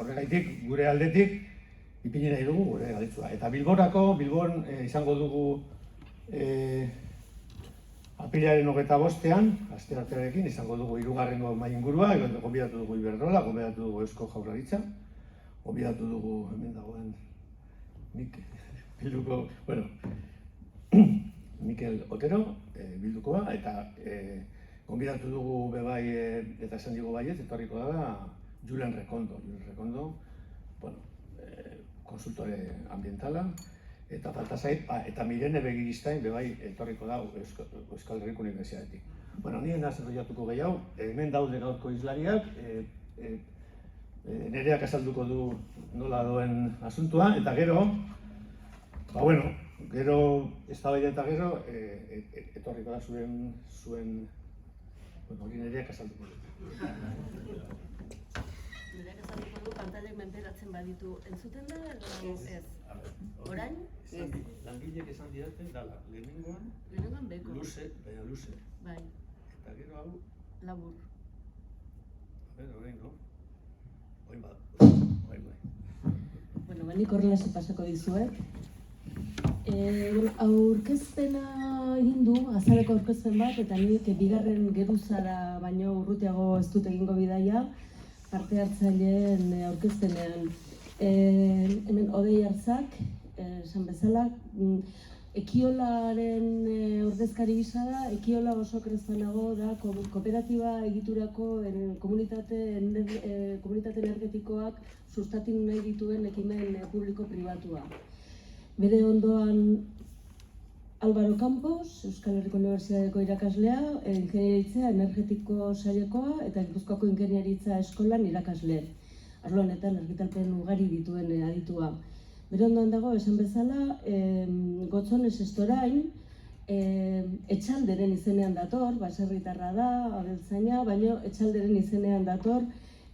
horregaitik gure aldetik ipini nahi dugu gure galdetzua. Eta Bilbon izango dugu apirilaren 25ean, asteartearekin izango dugu 3. mahai ingurua, gonbidatu dugu Iberdrola, gonbidatu dugu Eusko Jaurlaritza, gonbidatu dugu hemen dagoen Mikel Otero, bildukoa, eta gonbidatu dugu bebai, eta esan digu baiet, etorriko da Julen Rekondo. Konsultore ambientala, eta falta zait, eta Mirene Begiristain bebai etorriko da Euskal Herriko Unibertsitatetik. Nien azerroiatuko gehiago, hemen daude gaurko hizlariak, Nereak azalduko du nola doen asuntua, eta gero, eztabaida eta gero, etorriko da zuen, hori Nereak azalduko du. Nereak azalduko du, pantailak menperatzen baditu entzuten da, edo ez? Orain? Langileek esan didaten dala, lehenengoan beko. Luze, baina luze. Bai. Eta gero hau... Labur. Orain, no? Oin bada. Nik horrela pasako dizuet. Aurkezpena egin du, azaleko aurkezpen bat, eta nik bigarren geruzara baino urrutiago ez dut egingo bidaia, parte hartzaileen aurkezpenean. Hemen Odei Arzak, esan bezala, Ekiolaren ordezkari gisa da, Ekiola oso krezpanago da kooperatiba egiturako komunitate energetikoak sustatzen nahi dituen ekimen publiko-pribatua. Bere ondoan Álvaro Campos, Euskal Herriko Unibertsitateko irakaslea, ingeniaritza energetiko sailekoa eta Gipuzkoako ingeniaritza eskolan irakasle. Arlo honetan argitalpen ugari dituen aditua. Bere ondoan dago, esan bezala, Gotzones Estorain, Etxalderen izenean dator, baserritarra da, abeltzaina, baina Etxalderen izenean dator,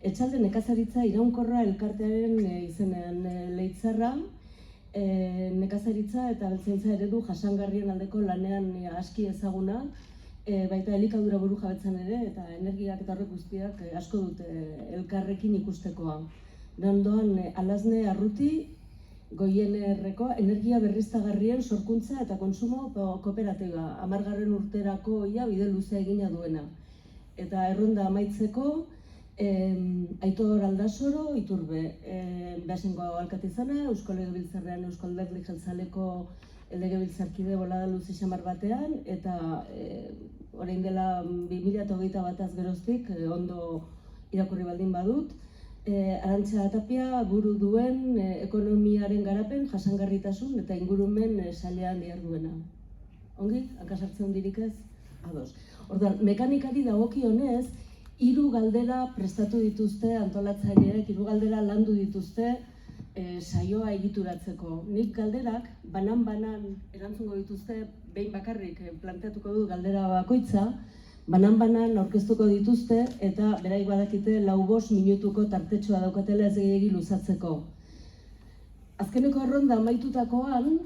Etxalde nekazaritza iraunkorra elkartearen izenean Leitzarra, nekazaritza eta abeltzaintza eredu jasangarrien aldeko lanean aski ezaguna, baita elikadura buru jabetzan ere, eta energiak eta horrek guztiak asko dute elkarrekin ikustekoa. Ondoan, Alazne Arruti, Goienerreko energia berriztagarrien sorkuntza eta konsumo kooperatiba, 10. urterako bide luzea egina duena. Eta erronda amaitzeko, Aitor Aldasoro, Iturbe, Beasengo alkatizana, Eusko Legebiltzarrean Eusko Alderdi Jeltzaleko legebiltzarkide bolada luze xamar batean, eta orain dela 2021 geroztik, ondo irakurri baldin badut, Arantxa Tapia buru duen ekonomiaren garapen, jasangarritasun eta ingurumen sailean diharduena. Ongi? Hankasartze hondirik ez? Ados. Orduan, mekanikari dagokionez, 3 galdera prestatu dituzte antolatzaileek, 3 galdera landu dituzte saioa egituratzeko. Nik galderak banan-banan erantzungo dituzte, behin bakarrik planteatuko du galdera bakoitza, banan-banan aurkeztuko dituzte eta beraik badakite 4-5 minutuko tartetxoa daukatela ez gehiegi luzatzeko. Azkeneko erronda amaitutakoan,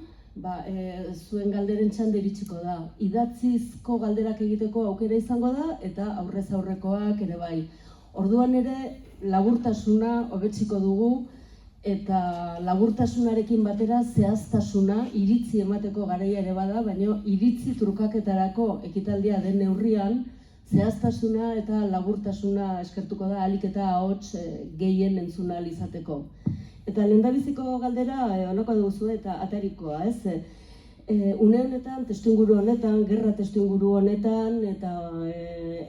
zuen galderen txanda iritsiko da. Idatzizko galderak egiteko aukera izango da eta aurrez aurrekoak ere bai. Orduan ere laburtasuna hobetziko dugu eta laburtasunarekin batera zehaztasuna iritzi emateko garaia ere bada, baina iritzi trukaketarako ekitaldia den neurrian zehaztasuna eta laburtasuna eskertuko da ahalik eta ahots gehien entzuna ahal izateko. Eta lehendabiziko galdera honako duzu eta atarikoa, ez? Une honetan, testuinguru honetan, gerra testuinguru honetan eta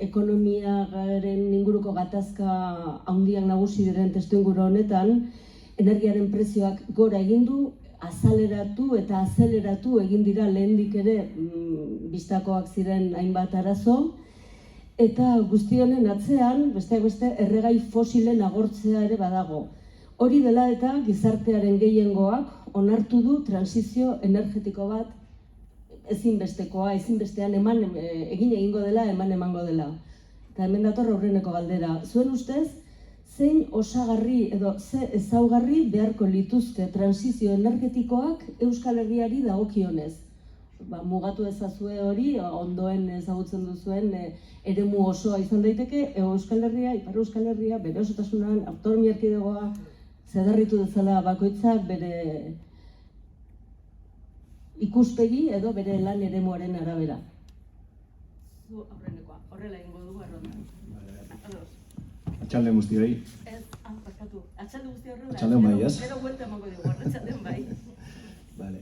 ekonomiaren inguruko gatazka handiak nagusi diren testuinguru honetan, energiaren prezioak gora egin du, azaleratu eta azeleratu egin dira lehendik ere bistakoak ziren hainbat arazo, eta guzti honen atzean, besteak beste, erregai fosilen agortzea ere badago. Hori dela eta gizartearen gehiengoak onartu du transizio energetiko bat ezinbestekoa, ezinbestean egin egingo dela, emango dela. Eta hemen dator aurreneko galdera. Zuen ustez, zein osagarri edo ze ezaugarri beharko lituzke transizio energetikoak Euskal Herriari dagokionez? Mugatu ezazue hori, ondoen ezagutzen duzuen eremu osoa izan daiteke, Euskal Herria, Ipar Euskal Herria, bere osotasunan, autonomia erkidegoa, zedarritu dezala bakoitzak bere ikuspegi edo bere lan eremuaren arabera. Zu aurrenekoa, horrela egingo dugu erronda. Ados. Atxalde guztioi. Ez, barkatu. Atxalde guzti horrela. Atxaldeon bai, ez? Gero buelta emango dugu, arratsaldeon bai. Vale.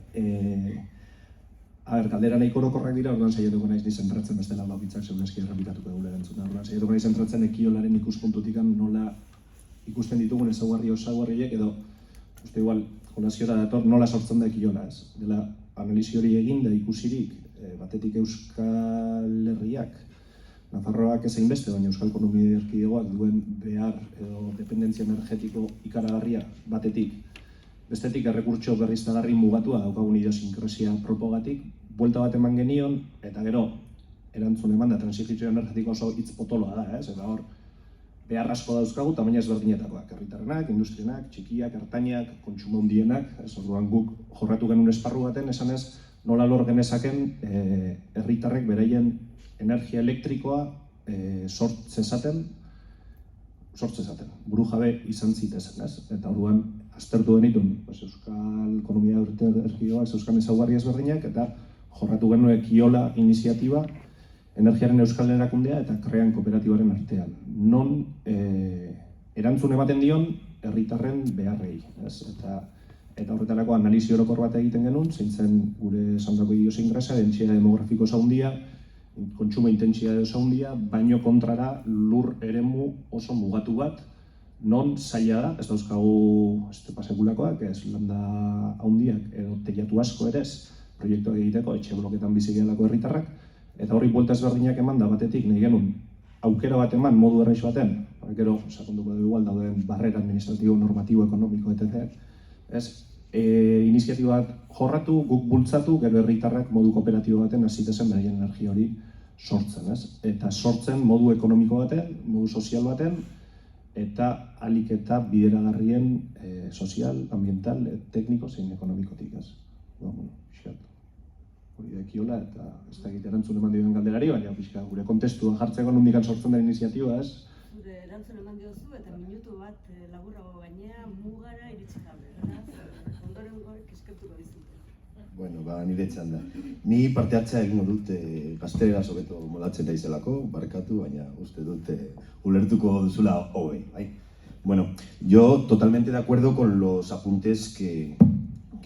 Galdera nahiko orokorrak dira, orduan saiatuko naiz ni zentratzen bestela bakoitzak segurazki errepikatuko dugu erantzuna. Orduan saiatuko naiz zentratzen ekiolaren ikuspuntutik nola ikusten ditugun osagarriek edo uste igual jolaziora dator nola sortzen da ekiola, ez? Dela analisi hori egin da ikusirik batetik Euskal Herriak, Nafarroak ezein beste, baina Euskal Ekonomia Erkidegoak duen behar edo dependentzia energetiko ikaragarria batetik, bestetik errekurtso berriztagarri mugatua daukagun idiosinkresia propogatik, buelta bat eman genion, eta gero erantzun eman da transizio energetiko oso hitz potoloa da, ez? Eta hor, behar asko dauzkagu, tamaina ezberdinetakoak, herritarrenak, industrienak, txikiak, ertainak, kontsumo handienak, ez orduan guk jorratu genuen esparru baten, esanez, nola lor genezaken herritarrek beraien energia elektrikoa sort zezaten, buru jabe izan zitezen, ez? Eta orduan, aztertu genitun, Euskal Ekonomia Erkidegoak, Euskal ezaugarri ezberdinak, eta jorratu genuen Ekiola iniziatiba, Energiaren Euskal Erakundea eta Krean Kooperatibaren artean. Non erantzun ematen dion herritarren beharrei. Eta horretarako analisi orokor bat egiten genuen, zein zen gure esandako idiosinkresia, dentsitate demografiko oso handia, kontsumo intentsitate oso handia, baino kontrara lur eremu oso mugatu bat, non zaila da, ez dauzkagu pasegulakoak, ez landa handiak edo teilatu asko ere ez, proiektuak egiteko, etxe bloketan bizi gehalako herritarrak, eta horri buelta ezberdinak eman da batetik, nahi genuen aukera bat eman modu erraiz baten, gero, sakonduko dugu igual dauden barrera administratibo, normatibo, ekonomiko, etc. Iniziatiba bat jorratu, guk bultzatu, gero herritarrak modu kooperatibo baten hasitezen beraien energia hori sortzen, ez? Eta sortzen modu ekonomiko baten, modu sozial baten, eta ahalik eta bideragarrien sozial, ambiental, tekniko zein ekonomikotik, ez? Hori da Ekiola, eta ez da egite erantzun eman dioen galderari, baina pixka gure kontestuan jartzeko nondikan sortzen da iniziatiba, ez? Zure erantzun eman diozu eta minutu bat laburrago gainea mugara iritsi gabe, ondoren gorek eskertuko dizute. Bueno, nire txanda. Ni parte hartzea egingo dut gaztelera hobeto modatzen naizelako, barkatu, baina uste dut ulertuko duzula hogei, bai? Bueno, yo totalmente de acuerdo con los apuntes que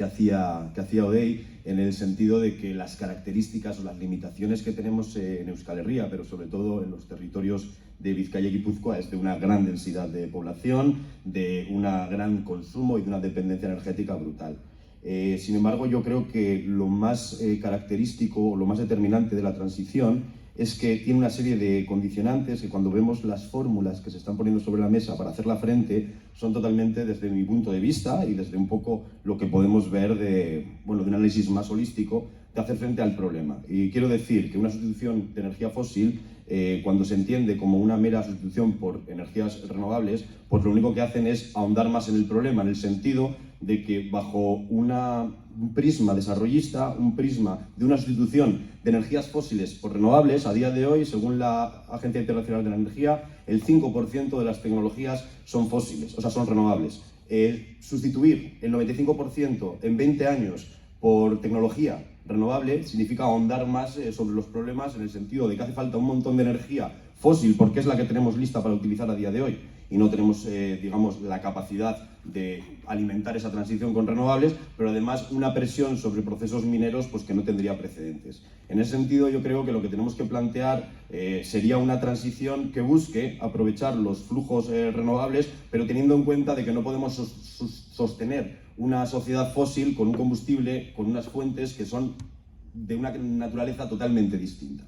hacía Odei, en el sentido de que las características o las limitaciones que tenemos en Euskal Herria, pero sobre todo en los territorios de Vizcaya y Guipúzcoa, es de una gran densidad de población, de un gran consumo y de una dependencia energética brutal. Sin embargo, yo creo que lo más característico o lo más determinante de la transición es que tiene una serie de condicionantes que cuando vemos las fórmulas que se están poniendo sobre la mesa para hacerla frente son totalmente desde mi punto de vista y desde un poco lo que podemos ver de un análisis más holístico de hacer frente al problema. Y quiero decir que una sustitución de energía fósil, cuando se entiende como una mera sustitución por energías renovables, pues lo único que hacen es ahondar más en el problema, en el sentido de que bajo un prisma desarrollista, un prisma de una sustitución de energías fósiles por renovables, a día de hoy, según la Agencia Internacional de la Energía, el 5% de las tecnologías son fósiles, o sea, son renovables. Sustituir el 95% en 20 años por tecnología renovable significa ahondar más sobre los problemas en el sentido de que hace falta un montón de energía fósil porque es la que tenemos lista para utilizar a día de hoy y no tenemos, digamos, la capacidad de alimentar esa transición con renovables, pero además una presión sobre procesos mineros pues, que no tendría precedentes. En ese sentido, yo creo que lo que tenemos que plantear sería una transición que busque aprovechar los flujos renovables, pero teniendo en cuenta de que no podemos sostener una sociedad fósil con un combustible, con unas fuentes que son de una naturaleza totalmente distinta.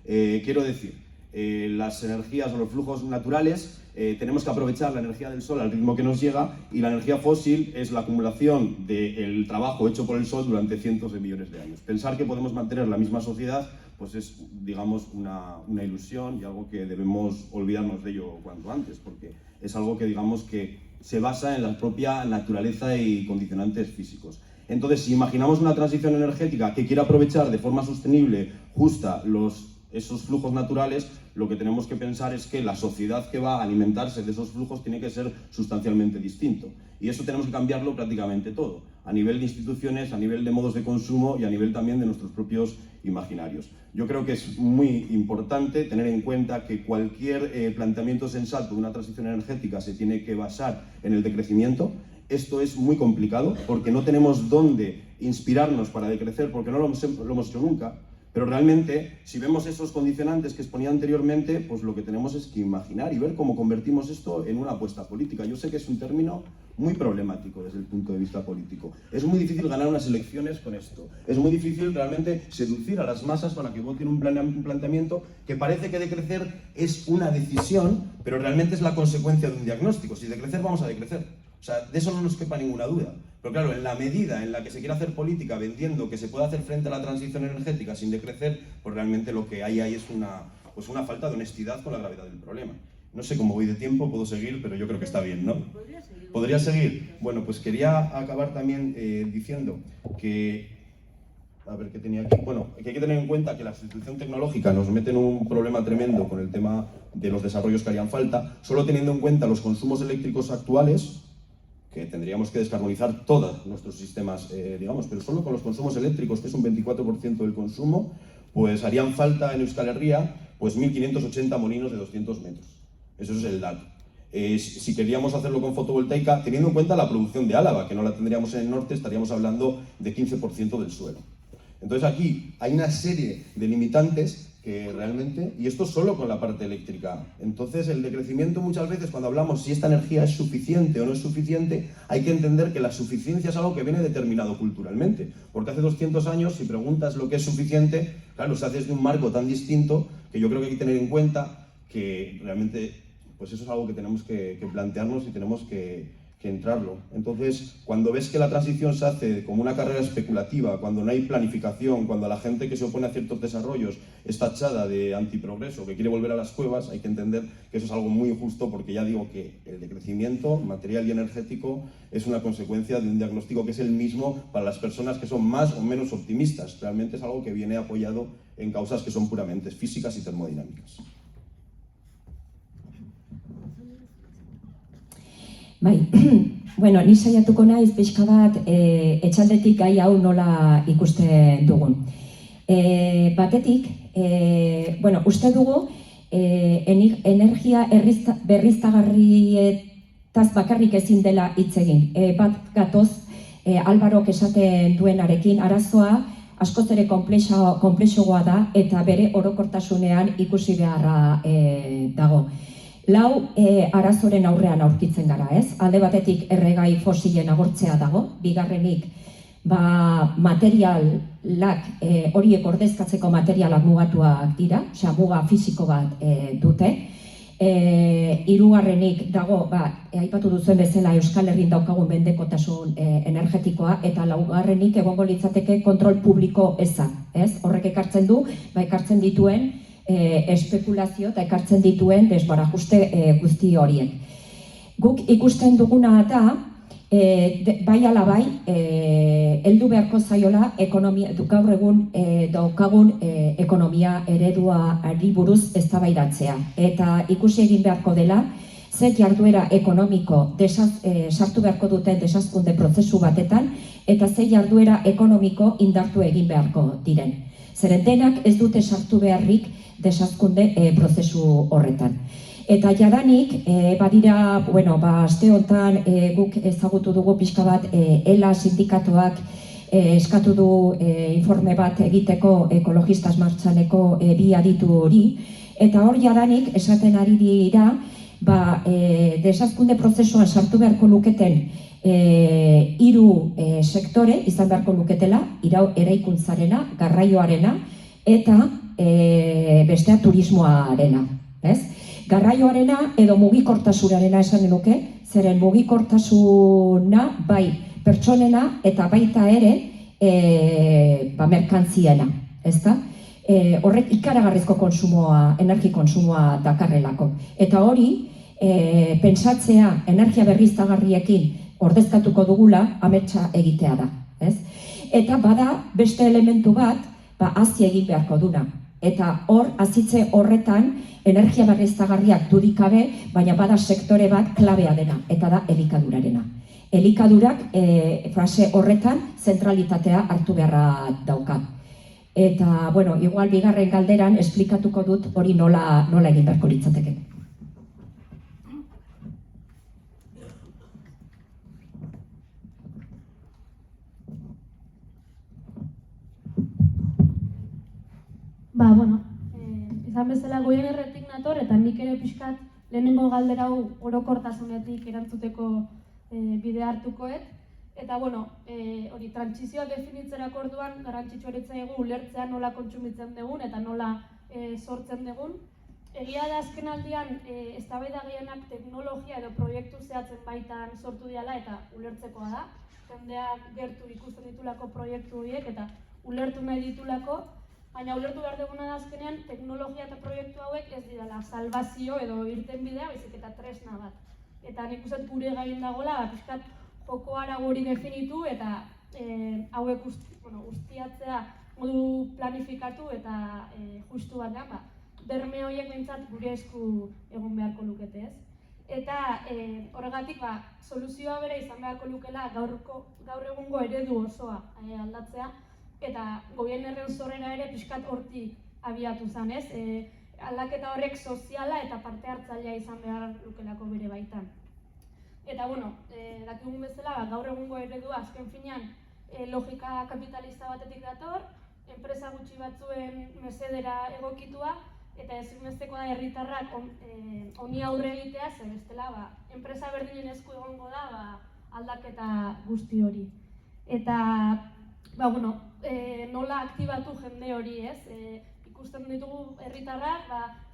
Quiero decir, las energías o los flujos naturales tenemos que aprovechar la energía del sol al ritmo que nos llega y la energía fósil es la acumulación del trabajo hecho por el sol durante cientos de millones de años. Pensar que podemos mantener la misma sociedad pues es, digamos, una ilusión y algo que debemos olvidarnos de ello cuanto antes, porque es algo que, digamos, que se basa en la propia naturaleza y condicionantes físicos. Entonces, si imaginamos una transición energética que quiera aprovechar de forma sostenible, justa, los esos flujos naturales, lo que tenemos que pensar es que la sociedad que va a alimentarse de esos flujos tiene que ser sustancialmente distinto. Y eso tenemos que cambiarlo prácticamente todo, a nivel de instituciones, a nivel de modos de consumo y a nivel también de nuestros propios imaginarios. Yo creo que es muy importante tener en cuenta que cualquier planteamiento sensato de una transición energética se tiene que basar en el decrecimiento. Esto es muy complicado porque no tenemos dónde inspirarnos para decrecer, porque no lo hemos hecho nunca. Pero realmente, si vemos esos condicionantes que exponía anteriormente, pues lo que tenemos es que imaginar y ver cómo convertimos esto en una apuesta política. Yo sé que es un término muy problemático desde el punto de vista político. Es muy difícil ganar unas elecciones con esto. Es muy difícil realmente seducir a las masas para que voten un planteamiento que parece que decrecer es una decisión, pero realmente es la consecuencia de un diagnóstico. Si decrecer, vamos a decrecer. O sea, de eso no nos quepa ninguna duda. Pero claro, en la medida en la que se quiere hacer política vendiendo que se puede hacer frente a la transición energética sin decrecer, pues realmente lo que hay ahí es una falta de honestidad con la gravedad del problema. No sé cómo voy de tiempo, puedo seguir, pero yo creo que está bien, ¿no? ¿Podría seguir? Bueno, pues quería acabar también diciendo que... A ver, ¿qué tenía aquí? Bueno, que hay que tener en cuenta que la sustitución tecnológica nos mete en un problema tremendo con el tema de los desarrollos que harían falta, solo teniendo en cuenta los consumos eléctricos actuales, que tendríamos que descarbonizar todos nuestros sistemas, digamos, pero solo con los consumos eléctricos, que es un 24% del consumo, pues harían falta en Euskal Herria pues 1.580 molinos de 200 metros. Eso es el dato. Si queríamos hacerlo con fotovoltaica, teniendo en cuenta la producción de Álava, que no la tendríamos en el norte, estaríamos hablando de 15% del suelo. Entonces aquí hay una serie de limitantes que realmente, y esto solo con la parte eléctrica. Entonces el decrecimiento muchas veces, cuando hablamos si esta energía es suficiente o no es suficiente, hay que entender que la suficiencia es algo que viene determinado culturalmente. Porque hace 200 años, si preguntas lo que es suficiente, claro, se hace desde un marco tan distinto que yo creo que hay que tener en cuenta que realmente pues eso es algo que tenemos que plantearnos y tenemos que entrarlo. Entonces, cuando ves que la transición se hace como una carrera especulativa, cuando no hay planificación, cuando la gente que se opone a ciertos desarrollos es tachada de antiprogreso, que quiere volver a las cuevas, hay que entender que eso es algo muy injusto, porque ya digo que el decrecimiento material y energético es una consecuencia de un diagnóstico que es el mismo para las personas que son más o menos optimistas. Realmente es algo que viene apoyado en causas que son puramente físicas y termodinámicas. Bai, bueno, ni saiatuko naiz pixka bat etxaldetik gai hau nola ikusten dugun. Batetik, bueno, uste dugu energia berriztagarrietaz bakarrik ezin dela hitz egin. Bat gatoz, Alvarok esaten duenarekin, arazoa askoz ere konplexoagoa da eta bere orokortasunean ikusi beharra dago. Lau arazoren aurrean aurkitzen gara, ez? Alde batetik erregai fosilen agortzea dago, bigarrenik materialak, horiek ordezkatzeko materialak mugatuak dira, osea muga fisiko bat dute. Hirugarrenik dago, aipatu duzuen bezala Euskal Herrin daukagun mendekotasun energetikoa, eta laugarrenik egongo litzateke kontrol publiko eza, ez? Horrek ekartzen du, ekartzen dituen espekulazio eta ekartzen dituen desbarajuste guzti horiek. Guk ikusten duguna da, bai ala bai, heldu beharko zaiola gaur egun daukagun ekonomia ereduari buruz eztabaidatzea. Eta ikusi egin beharko dela, ze jarduera ekonomiko sartu beharko duten desazkunde prozesu batetan, eta ze jarduera ekonomiko indartu egin beharko diren. Zeren denak ez dute sartu beharrik desazkunde prozesu horretan. Eta jadanik, badira, aste honetan guk ezagutu dugu pixka bat ELA sindikatuak eskatu du informe bat egiteko ekologistas martxaneko bi aditu hori, eta hor jadanik esaten ari dira, desazkunde prozesuan sartu beharko luketen 3 sektore izan beharko luketela, eraikuntzarena, garraioarena, eta bestea turismoarena. Garraioarena edo mugikortasunarena esan nuke, zeren mugikortasuna bai pertsonena eta baita ere merkantziena. Horrek ikaragarrizko energi konsumoa dakarrelako. Eta hori, pentsatzea energia berriztagarriekin ordezkatuko dugula ametsa egitea da. Eta bada beste elementu bat, hazi egin beharko duna. Eta hor, azitze horretan, energia berriztagarriak dudikabe, baina bada sektore bat klabea dena, eta da elikadurarena. Elikadurak fase horretan zentralitatea hartu beharra dauka. Eta, bueno, igual bigarren galderan esplikatuko dut hori nola egin beharko litzateke. Bueno, izan bezala goien erretik nator, eta nik ere pixkat lehenengo galdera hau orokortasunetik erantzuteko bidea hartukoet. Eta, bueno, hori trantsizioa definitzerako orduan garrantzitsua eretzaigu ulertzea nola kontsumitzen dugun eta nola sortzen dugun. Egia da azken aldian, eztabaida gehienak teknologia edo proiektu zehatzen baitan sortu diala eta ulertzekoa da. Jendeak gertu ikusten ditulako proiektu horiek eta ulertu nahi ditulako, baina ulertu behar duguna da azkenean teknologia eta proiektu hauek ez didala salbazio edo irten bidea, baizik eta tresna bat. Eta nik uste gure gain dagoela, pixkat joko arago hori definitu eta hauek ustiatzea modu planifikatu eta justu batean, berme horiek behintzat gure esku egon beharko lukete, ez? Eta horregatik soluzioa bere izan beharko lukela gaur egungo eredu osoa aldatzea, eta gobiernerren zorrera ere pixkat hortik abiatu zen, ez? Aldaketa horrek soziala eta parte hartzailea izan behar lukelako bere baitan. Eta, bueno, dakigun bezala, gaur egungo eredua azken finean logika kapitalista batetik dator, enpresa gutxi batzuen mesedera egokitua, eta ezinbestekoa da herritarrak honi aurre egitea, ze bestela, enpresa berdinen esku egongo da aldaketa guzti hori. Eta, nola aktibatu jende hori, ez? Ikusten ditugu herritarrak,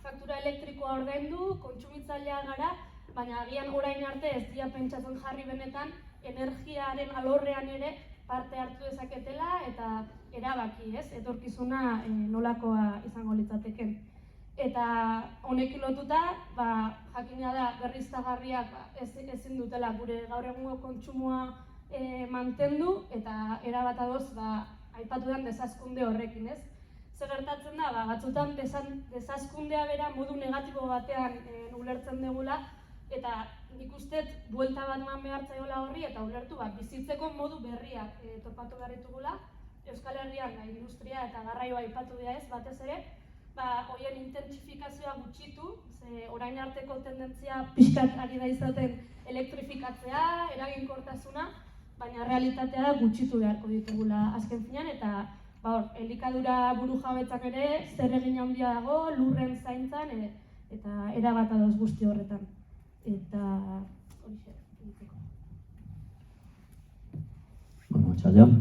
faktura elektrikoa ordaindu, kontsumitzailea gara, baina agian orain arte ez dira pentsatzen jarri benetan energiaren alorrean ere parte hartu dezaketela eta erabaki, ez? Etorkizuna nolakoa izango litzateke. Eta honekin lotuta, jakina da berriztagarriak ezin dutela gure gaur egungo kontsumoa mantendu eta erabat adoz aipatu den desazkunde horrekin, ez? Zer gertatzen da, batzutan desazkundea bera modu negatibo batean ulertzen dugula, eta nik uste buelta bat eman behar zaiola horri eta ulertu bizitzeko modu berriak topatu behar ditugula. Euskal Herrian industria eta garraioa aipatu dira, ez, batez ere, horien intentsifikazioa gutxitu, orain arteko tendentzia pixkat ari da izaten elektrifikatzea, eraginkortasuna, baina realitatea da gutxitu beharko ditugula azken finean, eta elikadura burujabetzan ere zer egin handia dago, lurren zaintzan, eta erabat adoz guzti horretan. Eta horixe, egiteko. Txaldeon,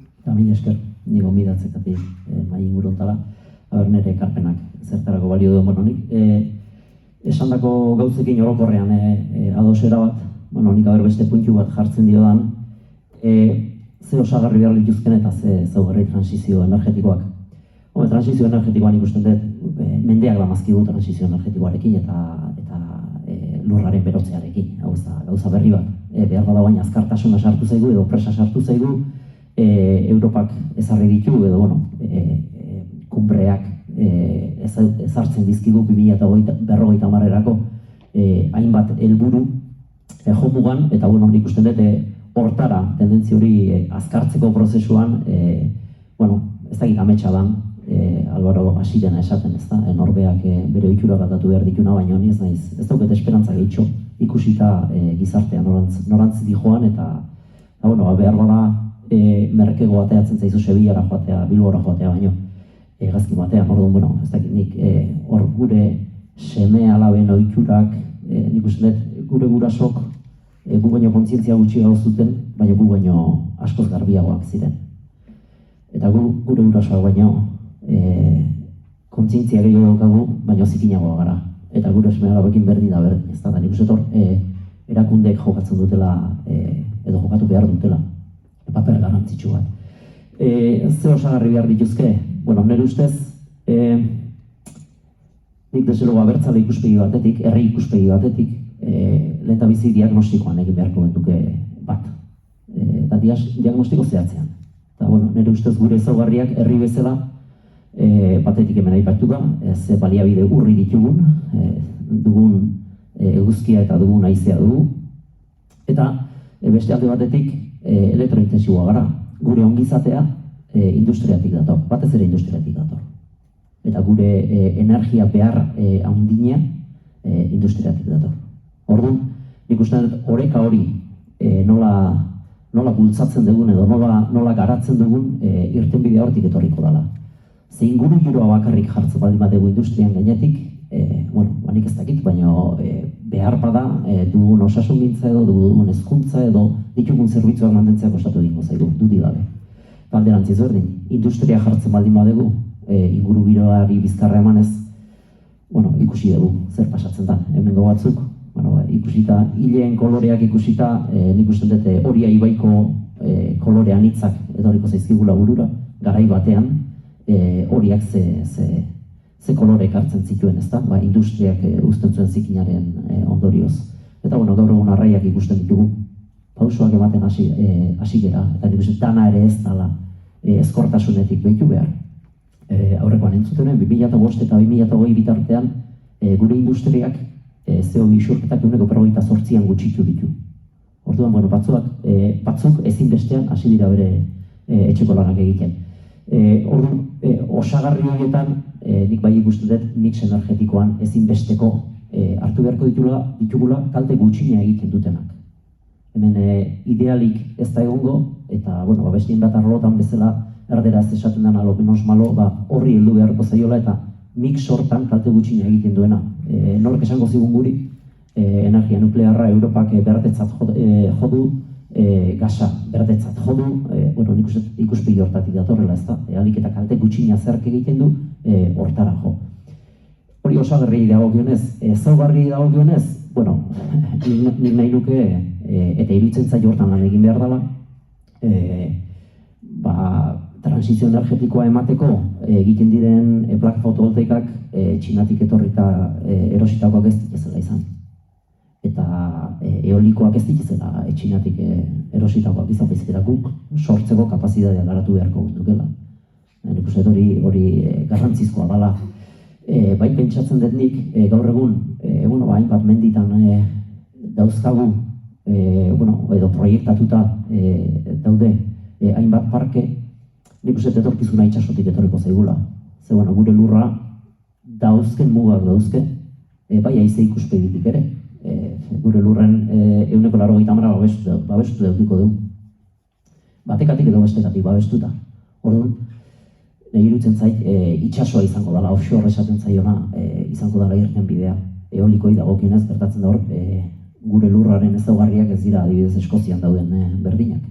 eta min esker, nigo midatzekatik mai inguruntala, nire ekarpenak zertarako balio duen, nik esandako gauzekin orokorrean ados erabat, nik beste puntu bat jartzen diodan, ze osagarri behar lituzken eta ze zaugarri transizio energetikoak. Transizio energetikoan ikusten dut, mendeak damazkigu transizio energetikoarekin eta lurraren berotzearekin, hau ez da gauza berri bat. Behar bada baina azkartasuna sartu zaigu edo presa sartu zaigu, Europak ezarri ditu edo, kumbreak ezartzen dizkigu 2050erako hainbat helburu jomugan, eta nik usten dut hortara tendentzi hori azkartzeko prozesuan, ez dakit ametsa dan, Alvaro hasi dena esaten, ez da, norbeak bere ohitura gatatu behar dituna, baina honi ez naiz, ez dauket esperantza gehitxo ikusita gizartea norantz di joan, eta behar bada merkego bateatzen zaizu Sevillara joatea, Bilbora joatea baino, gazki batean, orduan, ez dakit nik hor gure seme alaben ohiturak, nik uste dut gure gurasok gu baino kontzientzia gutxi gauz zuten, baina gu baino askoz garbiagoak ziren. Eta gure gurasoak baino kontzientzia gehiago daukagu, baina zikinagoa gara. Eta gure seme alabekin berdin da berdin, ez da, nik uste dut erakundeek jokatzen dutela, edo jokatu behar dutela, paper garrantzitsu bat. Zer osagarri behar dituzke? Nire ustez, nik desero abertzale ikuspegi batetik, herri ikuspegi batetik, lehendabizi diagnostikoan egin beharko genduke bat. Eta diagnostiko zehatzean. Eta nire ustez gure ezaugarriak herri bezala Batetik hemen aipatu da, ze baliabide urri ditugun, dugun eguzkia eta dugun haizea dugu. Eta beste alde batetik elektrointensiboa gara. Gure ongizatea industriatik dator, batez ere industriatik dator. Eta gure energia behar handina industriatik dator. Orduan, nik uste dut oreka hori nola bultzatzen dugun edo nola garatzen dugun irtenbidea hortik etorriko dela. Ze inguru giroa bakarrik jartzen baldin badegu industrian gainetik, nik ez dakit, baina behar bada dugun osasungintza edo dugun hezkuntza edo ditugun zerbitzuak mantentzea kostatu egingo zaigu, dudik gabe. Alderantziz berdin, industria jartzen baldin badegu, inguru giroari bizkarra emanez, ikusi dugu zer pasatzen da. Hemengo batzuk, ikusita, hileen koloreak ikusita, nik uste dut Oria ibaiko kolore anitzak etorriko zaizkigula burura, garai batean, horiak ze kolore ekartzen zituen, ezta? Industriak uzten zuen zikinaren ondorioz. Eta gaur egun arraiak ikusten ditugu, pausoak ematen hasi gera, eta nik uste dana ere ez dala ezkortasunetik behitu behar. Aurrekoan entzutenen, 2005 eta 2008 bitartean gure industriak CO2 isurketak 48an gutxitu ditu. Orduan, batzuk ezinbestean hasi dira bere etxeko lanak egiten. Orduan, osagarri horietan, nik bai ikusten dut mix energetikoan ezinbesteko hartu beharko ditugula kalte gutxina egiten dutenak. Hemen idealik ez da egongo, eta bestien bat arlotan bezala erderaz esaten dena lo menos malo, horri heldu beharko zaiola eta mix hortan kalte gutxina egiten duena. Nork esango zigun guri, energia nuklearra Europak berdetzat jo du, gasa berdetzat jo du, nik uste ikuspegi hortatik datorrela, ez da, alik eta kalte gutxina zerk egiten du, hortara jo. Hori osagarri dagokionez, ezaugarri dagokionez, nik nahi nuke, eta iruditzen zaio hortan lan egin behar dela, transizio energetikoa emateko egiten diren plaka fotovoltaikak Txinatik etorrita erositakoak ez dituzela izan. Eta eolikoak ez dituzela Txinatik erositakoak izan bezala guk sortzeko kapazitatea garatu beharko dukela. Nik uste hori garrantzizkoa dela. Bai pentsatzen dut nik gaur egun, hainbat menditan dauzkagu, edo proiektatuta daude hainbat parke, nik uste etorkizuna itxasotik etorriko zaigula. Ze gure lurra dauzken mugak dauzke, bai haize ikuspegitik ere. Gure lurren 90% babestu daukiko dugu. Batekatik edo bestekatik babestuta. Orduan, nahi iruditzen zait, itxasoa izango dela, offshore esaten zaiona izango dela irten bidea. Eolikoi dagokionez gertatzen da hor, gure lurraren ezaugarriak ez dira adibidez Eskozian dauden berdinak.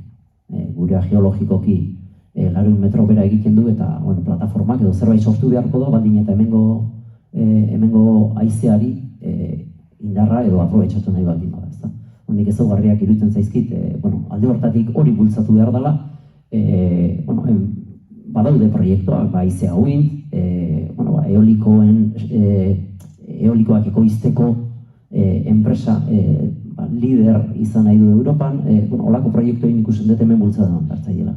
Gure geologikoki 100 metro bera egiten du eta plataformak edo zerbait sortu beharko da, baldin eta hemengo haizeari indarra edo aprobetxatu nahi baldin bada, ezta. Honik ezaugarriak iruditzen zaizkit, alde hortatik hori bultzatu behar dela, badaude proiektuak, haize hauin, eolikoak ekoizteko enpresa lider izan nahi du Europan, holako proiektu egin ikusten dut hemen bultzatzen hartzaiela.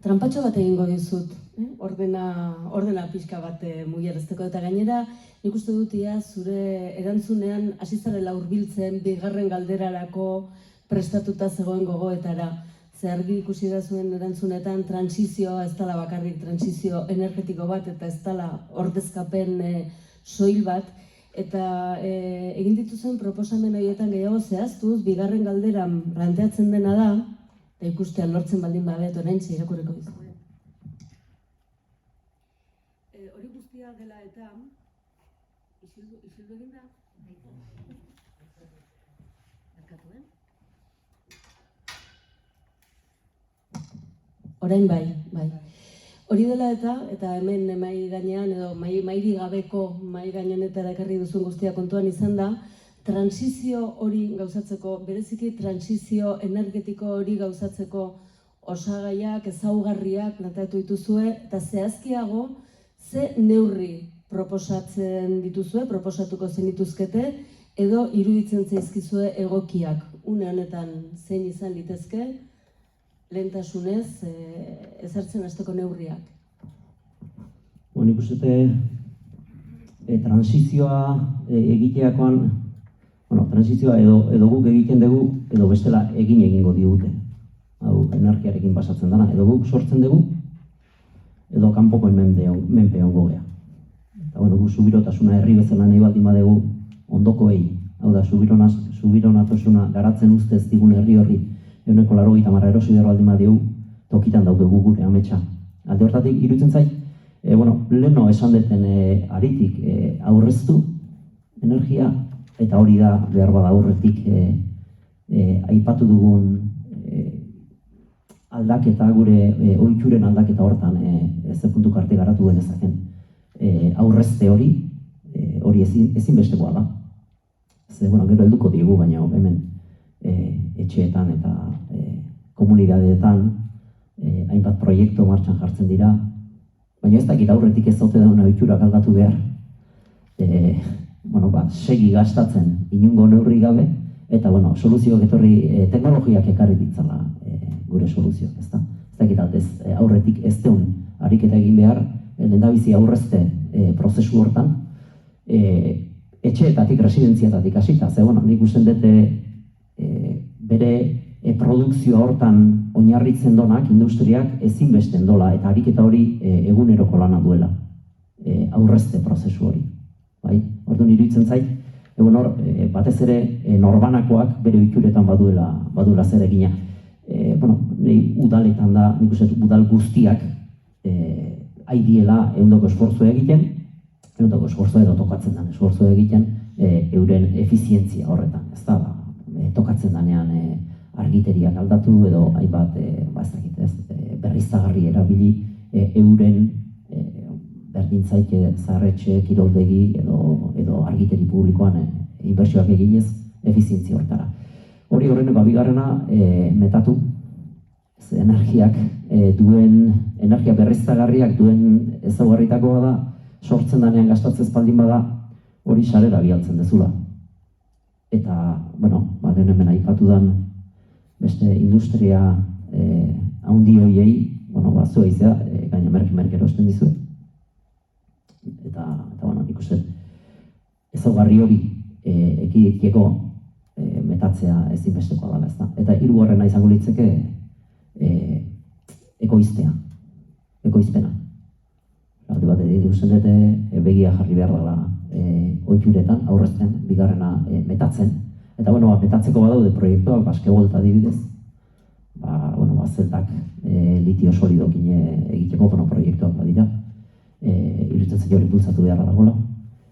Trampatxo bat egingo dizut, ordena pixka bat mugiarazteko eta gainera nik uste dut zure erantzunean hasi zarela hurbiltzen bigarren galderarako prestatuta zegoen gogoetara. Ze argi ikusi da zuen erantzunetan transizioa ez dela bakarrik transizio energetiko bat eta ez dela ordezkapen soil bat. Eta egin dituzen proposamen horietan gehiago zehaztuz, bigarren galderan planteatzen dena da, eta ikustean lortzen baldin badet oraintxe irakurriko dizugu. Hori guztia dela eta isildu egin da? Barkatu, Orain bai. Hori dela eta hemen mai gainean edo mairi gabeko mai gainonetara ekarri duzun guztia kontuan izan da, transizio hori gauzatzeko, bereziki transizio energetiko hori gauzatzeko osagaiak, ezaugarriak planteatu dituzue, eta zehazkiago, ze neurri proposatzen dituzue, proposatuko zenituzkete, edo iruditzen zaizkizue egokiak. Une honetan zein izan litezke, lehentasunez ezartzen hasteko neurriak? Nik uste transizioa egiteakoan, transizioa edo guk egiten dugu, edo bestela egingo digute. Hau, energiarekin pasatzen dana, edo guk sortzen dugu, edo kanpoko menpe hongo gea. Eta, gu subirotasuna herri bezala nahi baldin badegu ondokoei, hau da, subironatasuna garatzen ustez digun herri horri, 180 erosi behar baldin badegu, tokitan daukegu gure ametsa. Alde hortatik, iruditzen zait, leheno esan deten aritik aurreztu energia, eta hori da behar bada aurretik aipatu dugun aldaketa, gure ohituren aldaketa hortan ze puntuko arte garatu genezaken aurrezte hori ezinbestekoa da. Ze, gero helduko digu, baina hemen etxeetan eta komunidadeetan hainbat proiektu martxan jartzen dira, baina ez dakit aurretik ez zote dauna ohiturak aldatu behar. Segi gastatzen inungo neurri gabe, eta soluzioak etorri teknologiak ekarri ditzala gure soluzioak, ezta? Ez dakit aurretik ez deun ariketa egin behar, lehendabizi aurrezte prozesu hortan, etxeetatik, residentziatatik hasita, ze nik usten dute bere produkzioa hortan oinarritzen donak, industriak ezinbesten dola, eta ariketa hori eguneroko lana duela, aurrezte prozesu hori. Orduan iruditzen zait, batez ere norbanakoak bere ohituretan baduela zer egina. Udaletan da, nik uste udal guztiak haidiela ehundoko esfortzua egiten, ehundoko esfortzua edo tokatzen den esfortzua egiten euren efizientzia horretan, ez da, tokatzen denean argiteriak aldatu edo hainbat berriztagarri erabili euren berdintzaike zaharretxe, kiroldegi edo argiteri publikoan inbertsioak eginez efizientzia horretara. Hori horreneko bigarrena metatu, energiak energia berriztagarriak duen ezaugarritakoa da, sortzen danean gastatzez baldin bada, hori sarera bialtzen dezula. Eta, lehen hemen aipatu den beste industria handi horiei, zua izea, gaina merke erosten dizuet. Eta nik uste, ezaugarri hori ekiditieko metatzea ezinbestekoa dela, ezta. Eta hirugarrena izango litzeke ekoizpena. Alde batetik ikusten dute begia jarri behar dela ohituretan, aurrezten, bigarrena metatzen. Eta metatzeko badaude proiektuak, baskebolta adibidez, zeltak litio solidokin egiteko proiektuak badira. Iruditzen zaio hori bultzatu beharra dagoela.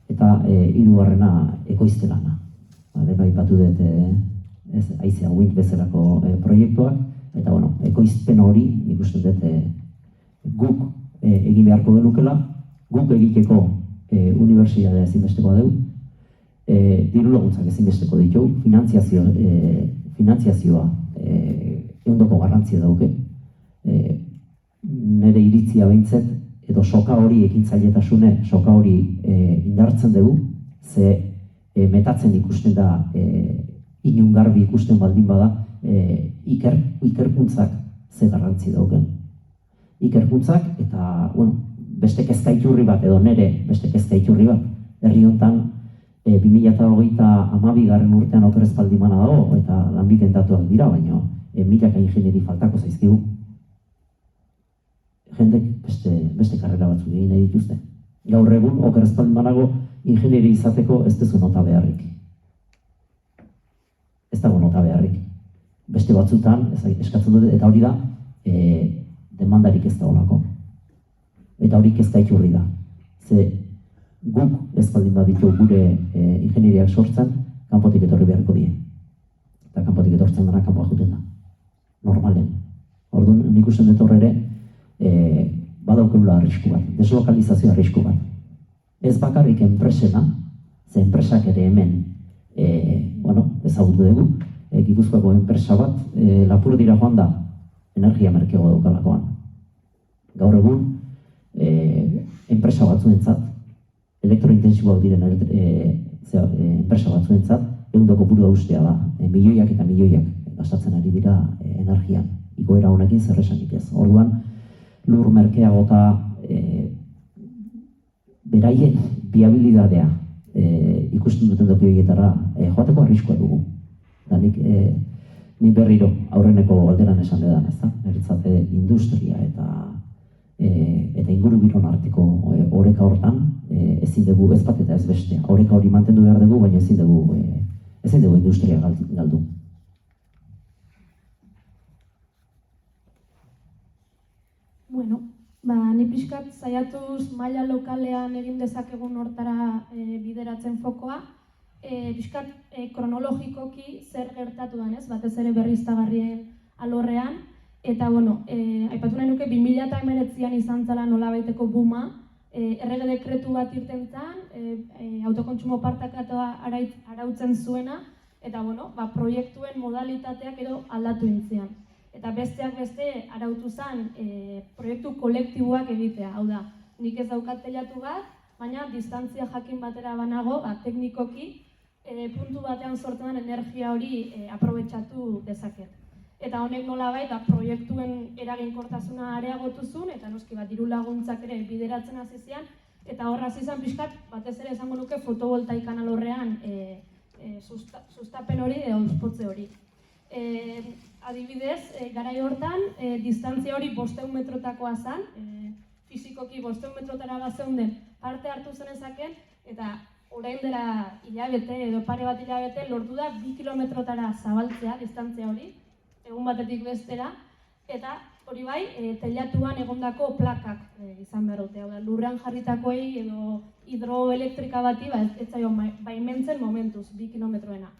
Eta hirugarrena ekoizte lana. Lehen aipatu dut haizea wind bezalako proiektuak, eta ekoizpen hori nik uste dut guk egin beharko genukela, guk egiteko unibertsitatea ezinbestekoa dugu, diru laguntzak ezinbesteko ditugu, finanziazioa ehundoko garrantzia dauke. Nire iritzia behintzet, edo soka hori ekintzailetasune, soka hori indartzen dugu, ze metatzen ikusten da, inun garbi ikusten baldin bada, ikerkuntzak ze garrantzi dauken. Ikerkuntzak eta, beste kezka iturri bat, edo nire beste kezka iturri bat, herri honetan 2022 urtean okerez baldimana dago, eta lanbiten datuak dira, baina milaka ingenieri faltako zaizkigu. Jendek beste karrera batzuk egin nahi dituzte. Gaur egun, okerez baldimanago ingenieri izateko ez dezu nota beharrik. Ez dago nota beharrik. Beste batzutan, eskatzen dute, eta hori da, demandarik ez da olako. Eta hori kezka iturri da. Ze guk ez baldin baditu gure ingenieriak sortzen, kanpotik etorri beharko die. Eta kanpotik etortzen dena kanpoa juten da. Normalen. Orduan, nik usten dut horre ere, badaukeula arrisku bat, deslokalizazio arrisku bat. Ez bakarrik enpresena, ze enpresak ere hemen ezagutu dugu, Gipuzkoako enpresa bat Lapurdira joan da energia merkeagoa daukalakoan. Gaur egun, enpresa batzuentzat, elektrointensiboak diren enpresa batzuentzat, ehundoko burua ustea da, milioiak eta milioiak gastatzen ari dira energian. igoera honekin zer esanik ez. Orduan, lur merkeagota beraien biabilidadea ikusten duten toki horietara joateko arriskua dugu. Da nik berriro aurreneko galderan esan dedan, ezta? Niretzat industria eta ingurugiron arteko oreka hortan ezin dugu ez bat eta ez bestea. Oreka hori mantendu behar dugu, baina ezin dugu industria galdu. Bueno, ni pixkat saiatuz maila lokalean egin dezakegun hortara bideratzen fokoa, pixkat kronologikoki zer gertatu den, ez? Batez ere berriztagarrien alorrean, eta aipatu nahi nuke 2019an izan zela nolabaiteko booma, errege dekretu bat irten zen, autokontsumo partekatuta arautzen zuena, eta proiektuen modalitateak edo aldatu intzian. Eta besteak beste arautu zen proiektu kolektiboak egitea. Hau da, nik ez daukat teilatu bat, baina distantzia jakin batera banago, teknikoki puntu batean sortzen den energia hori aprobetxatu dezaket. Eta honek nolabait proiektuen eraginkortasuna areagotu zuen, eta noski diru laguntzak ere bideratzen hasi zian, eta horra hasi zen pixkat, batez ere esango nuke fotovoltaikan alorrean sustapen hori edo auspotze hori. Adibidez, garai hortan, distantzia hori 500 metrotakoa zen, fizikoki 500 metrotara bazeunden parte hartu zenezaken, eta orain dela hilabete edo pare bat hilabete lortu da 2 kilometrotara zabaltzea distantzia hori, egun batetik bestera, eta hori bai, teilatuan egondako plakak izan behar dute. Lurrean jarritakoei edo hidroelektrika bati ez zaio baimentzen momentuz, 2 kilometroena.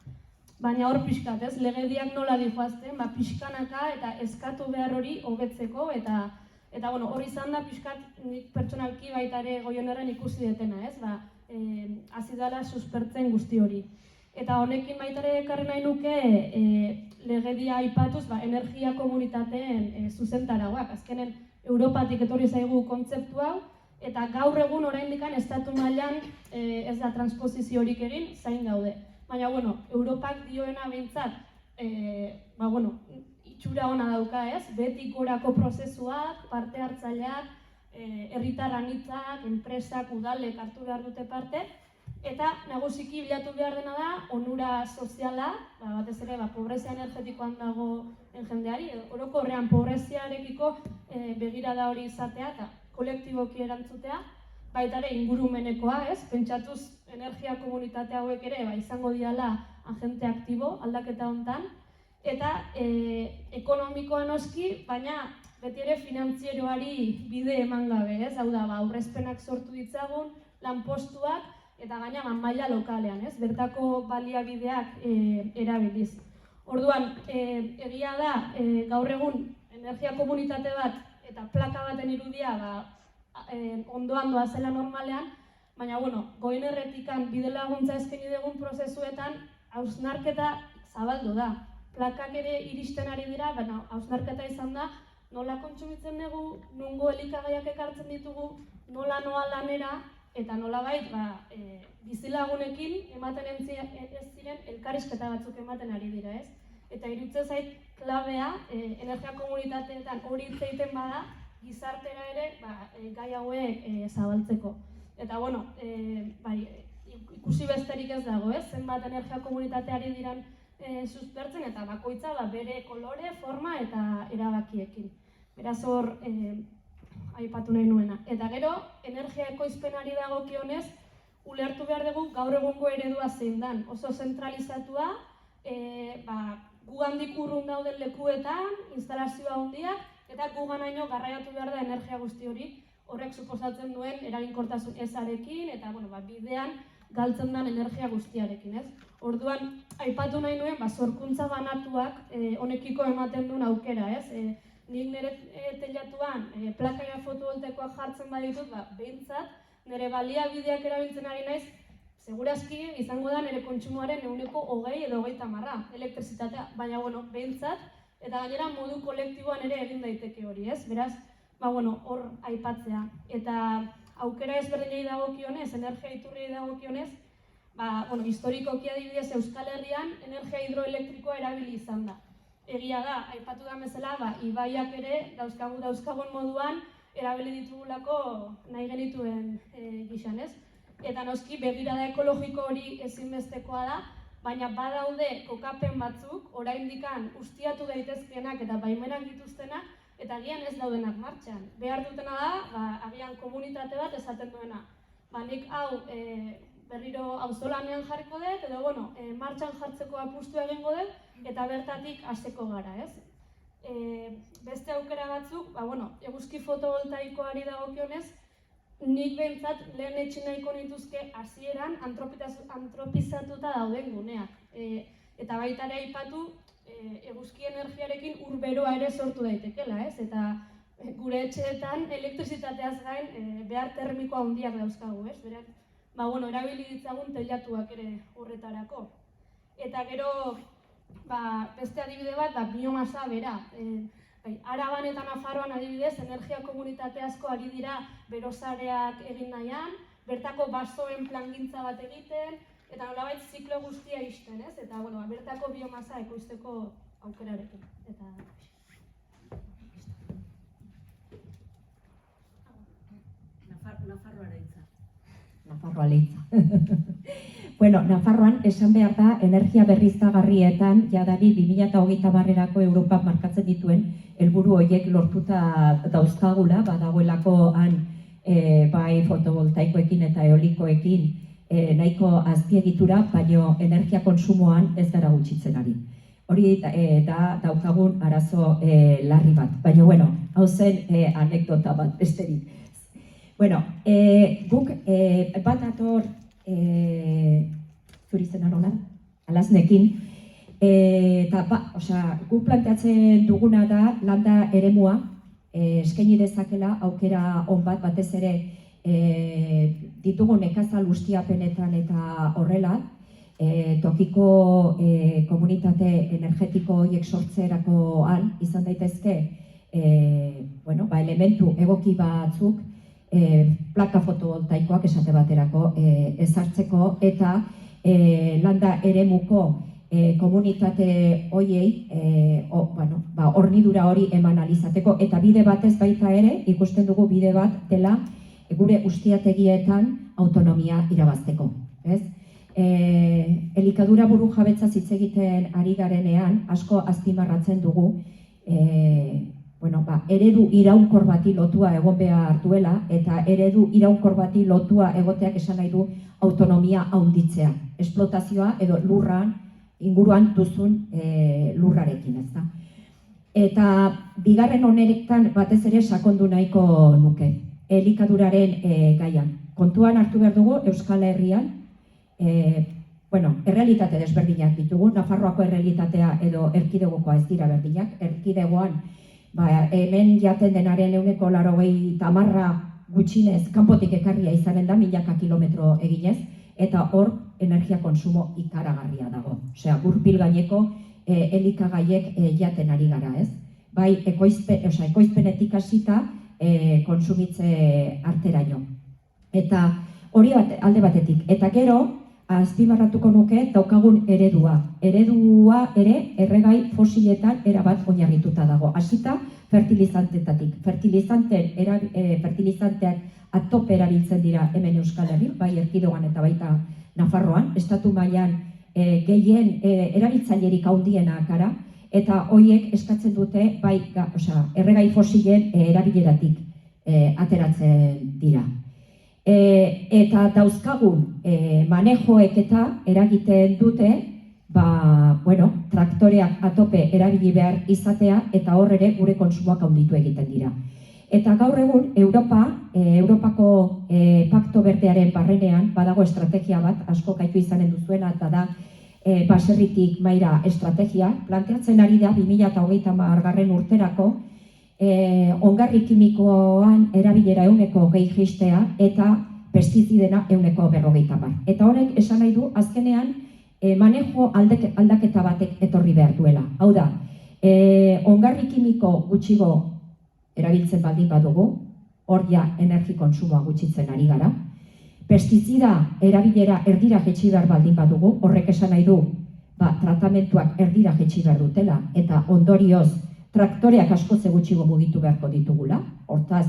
Baina hor pixkat, ez, legediak nola dihoazten, pixkanaka eta eskatu behar hori hobetzeko, eta hori izan da pixkat pertsonalki baita ere Goiernerren ikusi detena, ez, hasi dela suspertzen guzti hori. Eta honekin baita ere ekarri nahi nuke legedia aipatuz energia komunitateen zuzentaragoak. Azkenen Europatik etorri zaigu kontzeptu hau, eta gaur egun oraindik estatu mailan ez da transposiziorik egin, zain gaude. Baina, Europak dioena behintzat, itxura ona dauka, ez? Beti gorako prozesuak, parte hartzaileak, herritar anitzak, enpresak, udalek hartu behar dute parte, eta nagusiki bilatu behar dena da onura soziala, batez ere pobrezia energetikoan dago jendeari, orokorrean pobreziarekiko begirada hori izatea eta kolektiboki erantzutea, baita ere ingurumenekoa, ez? Pentsatuz energia komunitate hauek ere izango diala agente aktibo aldaketa hontan, eta ekonomikoa noski, baina beti ere finantzieroari bide eman gabe, ez? Hau da, aurrezpenak sortu ditzagun, lanpostuak, eta gaina maila lokalean, ez? Bertako baliabideak erabiliz. Orduan, egia da, gaur egun energia komunitate bat eta plaka baten irudia ondoan doazela normalean, baina, Goiernerretikan bide laguntza eskaini dugun prozesuetan hausnarketa zabaldu da. Plakak ere iristen ari dira, baina hausnarketa izan da nola kontsumitzen dugu, nungo elikagaiak ekartzen ditugu, nola noa lanera, eta nolabait bizilagunekin ematen ez ziren elkarrizketa batzuk ematen ari dira, ez? Eta iruditzen zait klabea energia komunitateetan hori hitz egiten bada, gizartera ere gai hauek zabaltzeko. Eta, ikusi besterik ez dago, ez? Zenbat energia komunitateari diran suspertzen, eta bakoitza bere kolore, forma eta erabakiekin. Beraz hor, aipatu nahi nuena. Eta gero, energia ekoizpenari dagokionez, ulertu behar dugu gaur egungo eredua zein dan. Oso zentralizatua, gu handik urrun dauden lekuetan, instalazioa handiak, eta guganaino garraiatu behar da energia guzti hori, horrek suposatzen duen eraginkortasun ezarekin, eta bidean galtzen den energia guztiarekin, ez? Orduan, aipatu nahi nuen, sorkuntza banatuak honekiko ematen duen aukera, ez? Nik nire teilatuan plakaia fotovoltaikoak jartzen baditut, behintzat, nire baliabideak erabiltzen ari naiz, segurazki izango da nire kontsumoaren 20% edo 30% elektrizitatea, baina, behintzat, eta gainera modu kolektiboan ere egin daiteke hori, ez? Beraz, hor aipatzea. Eta aukera ezberdinei dagokionez, energia iturriei dagokionez, historikoki adibidez Euskal Herrian energia hidroelektrikoa erabili izan da. Egia da, aipatu da bezala, ibaiak ere dauzkagun moduan erabili ditugulako nahi genituen gizan, ez? Eta noski begirada ekologiko hori ezinbestekoa da, baina badaude kokapen batzuk, oraindikan ustiatu daitezkeenak eta baimenak dituztenak, eta agian ez daudenak martxan. Behar dutena da, agian komunitate bat esaten duena. Nik hau berriro auzolanean jarriko dut, edo martxan jartzeko apustu egingo dut, eta bertatik hasteko gara, ez? Beste aukera batzuk, eguzki fotovoltaikoari dagokionez, nik behintzat lehen etxin nahiko nituzke hasieran antropizatuta dauden guneak. Eta baita ere aipatu, eguzki energiarekin urberoa ere sortu daitekela, ez? Eta gure etxeetan elektrizitateaz gain behar termiko handiak dauzkagu, ez? Beraz, erabili ditzagun teilatuak ere horretarako. Eta gero, beste adibide bat, biomasa bera. Araban eta Nafarroan adibidez, energia komunitate asko ari dira berosareak egin nahian, bertako basoen plangintza bat egiten, eta nolabait ziklo guztia ixten, ez? Eta, bertako biomasa ekoizteko aukerarekin. Nafarroara hitza. Nafarroa leitza. Nafarroan esan behar da energia berriztagarrietan jadari 2030erako Europak markatzen dituen helburu horiek lortuta dauzkagula, badagoelako han bai fotovoltaikoekin eta eolikoekin nahiko azpiegitura, baino energia konsumoan ez gara gutxitzen ari. Hori da daukagun arazo larri bat. Baina, hau zen anekdota bat besterik. Guk bat ator zuri zen arola, alaznekin, eta guk planteatzen duguna da landa eremua eskaini dezakela aukera on bat batez ere ditugu nekazal ustiapenetan eta horrela, tokiko komunitate energetiko horiek sortzerakoan izan daitezke elementu egoki batzuk plaka fotovoltaikoak esate baterako ezartzeko eta landa eremuko komunitate horiei hornidura hori eman alizateko eta bide batez baita ere ikusten dugu bide bat dela gure ustiategietan autonomia irabazteko. Elikadura buru jabetza hitz egiten ari garenean asko azpimarratzen dugu eredu iraunkor bati lotua egon behar duela eta eredu iraunkor bati lotua egoteak esan nahi du autonomia handitzea, esplotazioa edo lurran inguruan duzun lurrarekin, ezta. Eta bigarren honeretan batez ere sakondu nahiko nuke, elikaduraren gaian. Kontuan hartu behar dugu Euskal Herrian, errealitate desberdinak ditugu, Nafarroako errealitatea edo erkidegokoa ez dira berdinak, erkidegoan hemen jaten denaren 180 gutxinez kanpotik ekarria izanen da milaka kilometro eginez, eta hor energia konsumo ikaragarria dago. Osea, gurpil gaineko elikagaiek jaten ari gara, ez? Bai, ekoizpenetik hasita konsumitze arteraino. Eta hori alde batetik. Eta gero, azpimarratuko nuke daukagun eredua. Eredua ere erregai fosiletan erabat oinarrituta dago. Hasita fertilizanteetatik. Fertilizanteak atope erabiltzen dira hemen Euskal Herrian, bai erkidegoan eta baita Nafarroan, estatu mailan gehien erabiltzailerik handienak gara, eta horiek eskatzen dute bai, erregai fosilen erabileratik ateratzen dira. Eta dauzkagun manejoek eta eragiten dute traktoreak atope erabili behar izatea eta hor ere gure konsumoak handitu egiten dira. Eta gaur egun Europako Pakto Berdearen barrenean badago estrategia bat, asko kaitu izanen duzuena, eta da baserritik maira estrategia, planteatzen ari da 2030 urterako ongarri kimikoan erabilera 120 jaistea eta pestizidena 150. Eta horrek esan nahi du azkenean manejo aldaketa batek etorri behar duela. Hau da, ongarri kimiko gutxigo erabiltzen baldin badugu, hor ja energi kontsumoa gutxitzen ari gara. Pestizida erabilera erdira jaitsi behar baldin badugu, horrek esan nahi du tratamentuak erdira jetxi behar dutela, eta ondorioz traktoreak asko ze gutxigo mugitu beharko ditugula, hortaz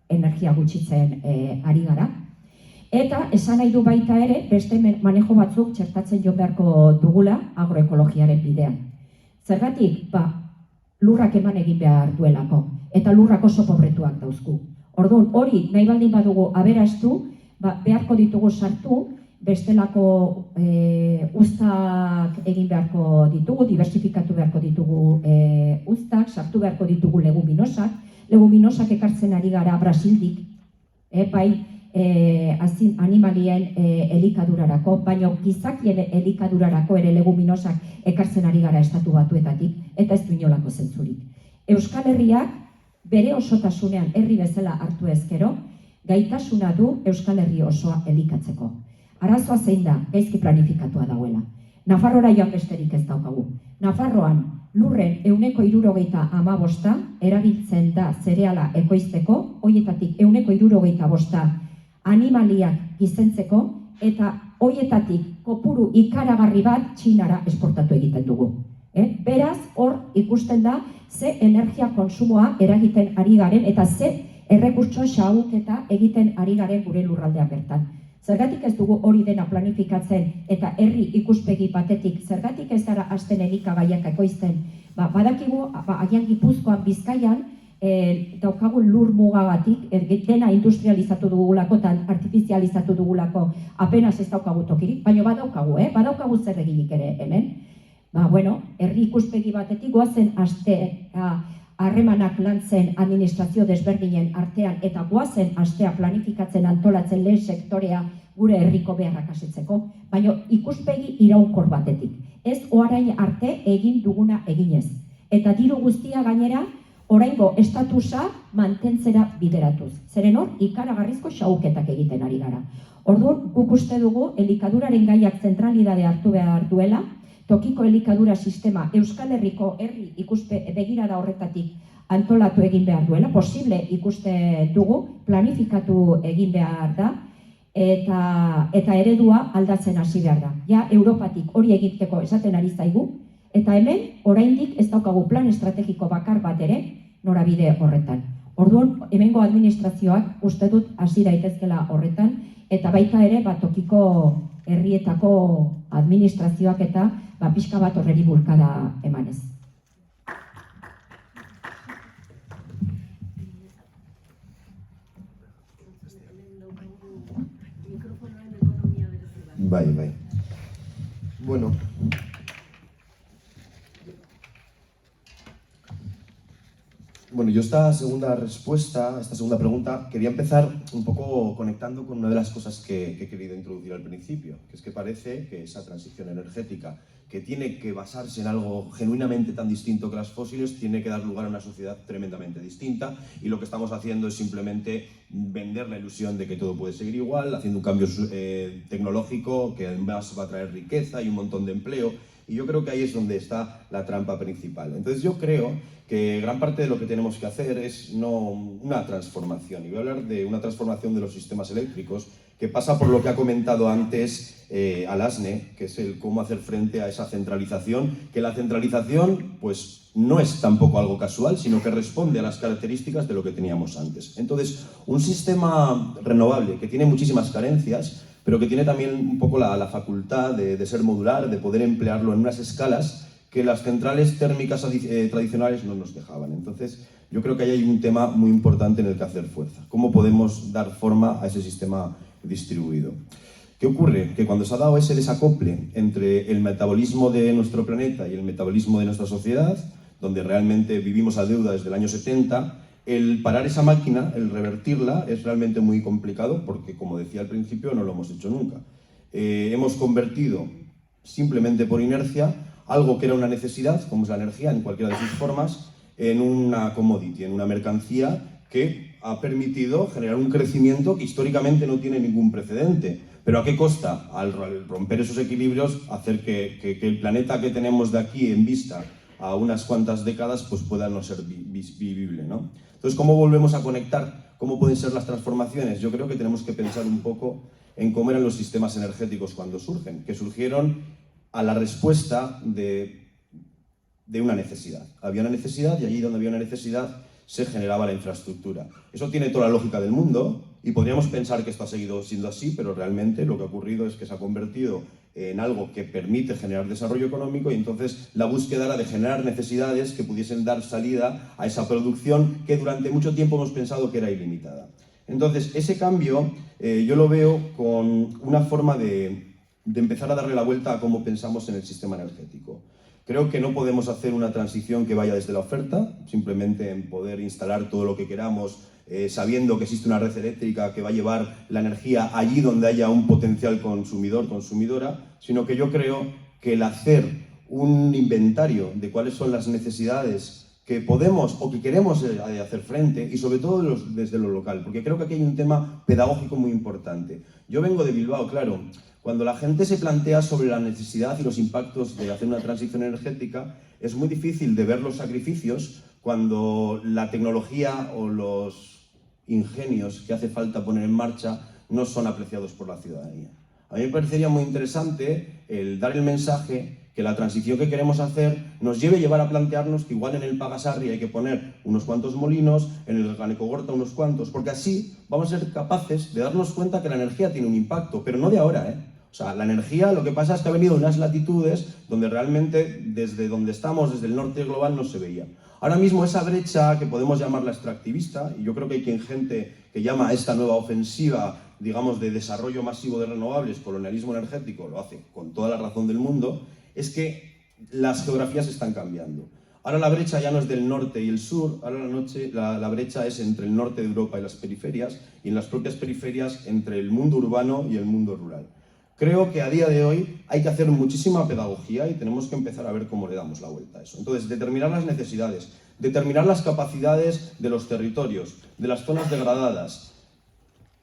energia gutxitzen ari gara. Eta esan nahi du baita ere, beste manejo batzuk txertatzen jo beharko dugula agroekologiaren bidean. Zergatik, lurrak eman egin behar duelako, eta lurrak oso pobretuak dauzku. Orduan, hori nahi baldin badugu aberastu, beharko ditugu sartu, bestelako uztak egin beharko ditugu, diversifikatu beharko ditugu uztak, sartu beharko ditugu leguminosak. Leguminosak ekartzen ari gara Brasildik, bai animalien elikadurarako, baina gizakien elikadurarako ere leguminosak ekartzen ari gara Estatu Batuetatik, eta ez du inolako zentzurik. Euskal Herriak bere osotasunean herri bezala hartu ezkero, gaitasuna du Euskal Herri osoa elikatzeko. Arazoa zein da, gaizki planifikatua dagoela. Nafarroa joan besterik ez daukagu. Nafarroan lurren 75% erabiltzen da zereala ekoizteko, horietatik 75% animaliak gizentzeko, eta horietatik kopuru ikaragarri bat Txinara esportatu egiten dugu. Beraz, hor ikusten da ze energia konsumoa eragiten ari garen eta ze errekurtso xahuketa egiten ari garen gure lurraldean bertan. Zergatik ez dugu hori dena planifikatzen eta herri ikuspegi batetik, zergatik ez gara hasten elikagaiak ekoizten. Badakigu, agian Gipuzkoan, Bizkaian, daukagun lur mugagatik, dena industrializatu dugulako eta artifizializatu dugulako, apenas ez daukagu tokirik, baina badaukagu zer eginik ere hemen. Herri ikuspegi batetik goazen harremanak lantzen administrazio desberdinen artean eta goazen astea planifikatzen antolatzen lehen sektorea gure herriko beharrak asetzeko, baina ikuspegi iraunkor batetik. Ez orain arte egin duguna eginez. Eta diru guztia gainera, oraingo estatusa mantentzera bideratuz. Zeren hor, ikaragarrizko xahuketak egiten ari gara. Orduan, guk uste dugu, elikaduraren gaiak zentralidade hartu behar duela, tokiko elikadura sistema Euskal Herriko herri begirada horretatik antolatu egin behar duela, posible ikuste dugu, planifikatu egin behar da, eta eredua aldatzen hasi behar da. Ja, Europatik hori egiteko esaten ari zaigu, eta hemen, oraindik ez daukagu plan estrategiko bakar bat ere, norabide horretan. Orduan, hemengo administrazioak uste dut hasi daitezkela horretan, eta baita ere, tokiko herrietako administrazioak eta pixka bat horreri bulkada emanez. Bai. Bueno, yo esta segunda pregunta, quería empezar un poco conectando con una de las cosas que he querido introducir al principio, que es que parece que esa transición energética, que tiene que basarse en algo genuinamente tan distinto que las fósiles, tiene que dar lugar a una sociedad tremendamente distinta, y lo que estamos haciendo es simplemente vender la ilusión de que todo puede seguir igual, haciendo un cambio tecnológico que además va a traer riqueza y un montón de empleo, y yo creo que ahí es donde está la trampa principal. Entonces yo creo que gran parte de lo que tenemos que hacer es no una transformación, y voy a hablar de una transformación de los sistemas eléctricos que pasa por lo que ha comentado antes Alasne, que es el cómo hacer frente a esa centralización, que la centralización pues no es tampoco algo casual, sino que responde a las características de lo que teníamos antes. Entonces, un sistema renovable que tiene muchísimas carencias, pero que tiene también un poco la facultad de ser modular, de poder emplearlo en unas escalas que las centrales térmicas tradicionales no nos dejaban. Entonces, yo creo que ahí hay un tema muy importante en el que hacer fuerza. ¿Cómo podemos dar forma a ese sistema distribuido? ¿Qué ocurre? Que cuando se ha dado ese desacople entre el metabolismo de nuestro planeta y el metabolismo de nuestra sociedad, donde realmente vivimos a deuda desde el año 70, el parar esa máquina, el revertirla, es realmente muy complicado porque, como decía al principio, no lo hemos hecho nunca. Hemos convertido, simplemente por inercia, algo que era una necesidad, como es la energía en cualquiera de sus formas, en una commodity, en una mercancía que ha permitido generar un crecimiento que históricamente no tiene ningún precedente. ¿Pero a qué costa? Al romper esos equilibrios, hacer que el planeta que tenemos de aquí en vista a unas cuantas décadas pues pueda no ser vivible, ¿no? Entonces, ¿cómo volvemos a conectar? ¿Cómo pueden ser las transformaciones? Yo creo que tenemos que pensar un poco en cómo eran los sistemas energéticos cuando surgen, que surgieron a la respuesta de una necesidad. Había una necesidad y allí donde había una necesidad se generaba la infraestructura. Eso tiene toda la lógica del mundo y podríamos pensar que esto ha seguido siendo así, pero realmente lo que ha ocurrido es que se ha convertido en algo que permite generar desarrollo económico y entonces la búsqueda era de generar necesidades que pudiesen dar salida a esa producción que durante mucho tiempo hemos pensado que era ilimitada. Entonces, ese cambio yo lo veo con una forma de empezar a darle la vuelta a cómo pensamos en el sistema energético. Creo que no podemos hacer una transición que vaya desde la oferta, simplemente en poder instalar todo lo que queramos, sabiendo que existe una red eléctrica que va a llevar la energía allí donde haya un potencial consumidor, consumidora, sino que yo creo que el hacer un inventario de cuáles son las necesidades que podemos o que queremos hacer frente y sobre todo desde lo local, porque creo que aquí hay un tema pedagógico muy importante. Yo vengo de Bilbao, claro. Cuando la gente se plantea sobre la necesidad y los impactos de hacer una transición energética, es muy difícil de ver los sacrificios cuando la tecnología o los ingenios que hace falta poner en marcha no son apreciados por la ciudadanía. A mí me parecería muy interesante el dar el mensaje que la transición que queremos hacer nos llevar a plantearnos que igual en el Pagasarri hay que poner unos cuantos molinos, en el Ganekogorta unos cuantos, porque así vamos a ser capaces de darnos cuenta que la energía tiene un impacto, pero no de ahora, O sea, la energía, lo que pasa es que ha venido de unas latitudes donde realmente, desde donde estamos, desde el norte global, no se veía. Ahora mismo esa brecha, que podemos llamarla extractivista, y yo creo que hay gente que llama a esta nueva ofensiva, digamos, de desarrollo masivo de renovables, colonialismo energético, lo hace con toda la razón del mundo, es que las geografías están cambiando. Ahora la brecha ya no es del norte y el sur, ahora la brecha es entre el norte de Europa y las periferias, y en las propias periferias entre el mundo urbano y el mundo rural. Creo que a día de hoy hay que hacer muchísima pedagogía y tenemos que empezar a ver cómo le damos la vuelta a eso. Entonces, determinar las necesidades, determinar las capacidades de los territorios, de las zonas degradadas,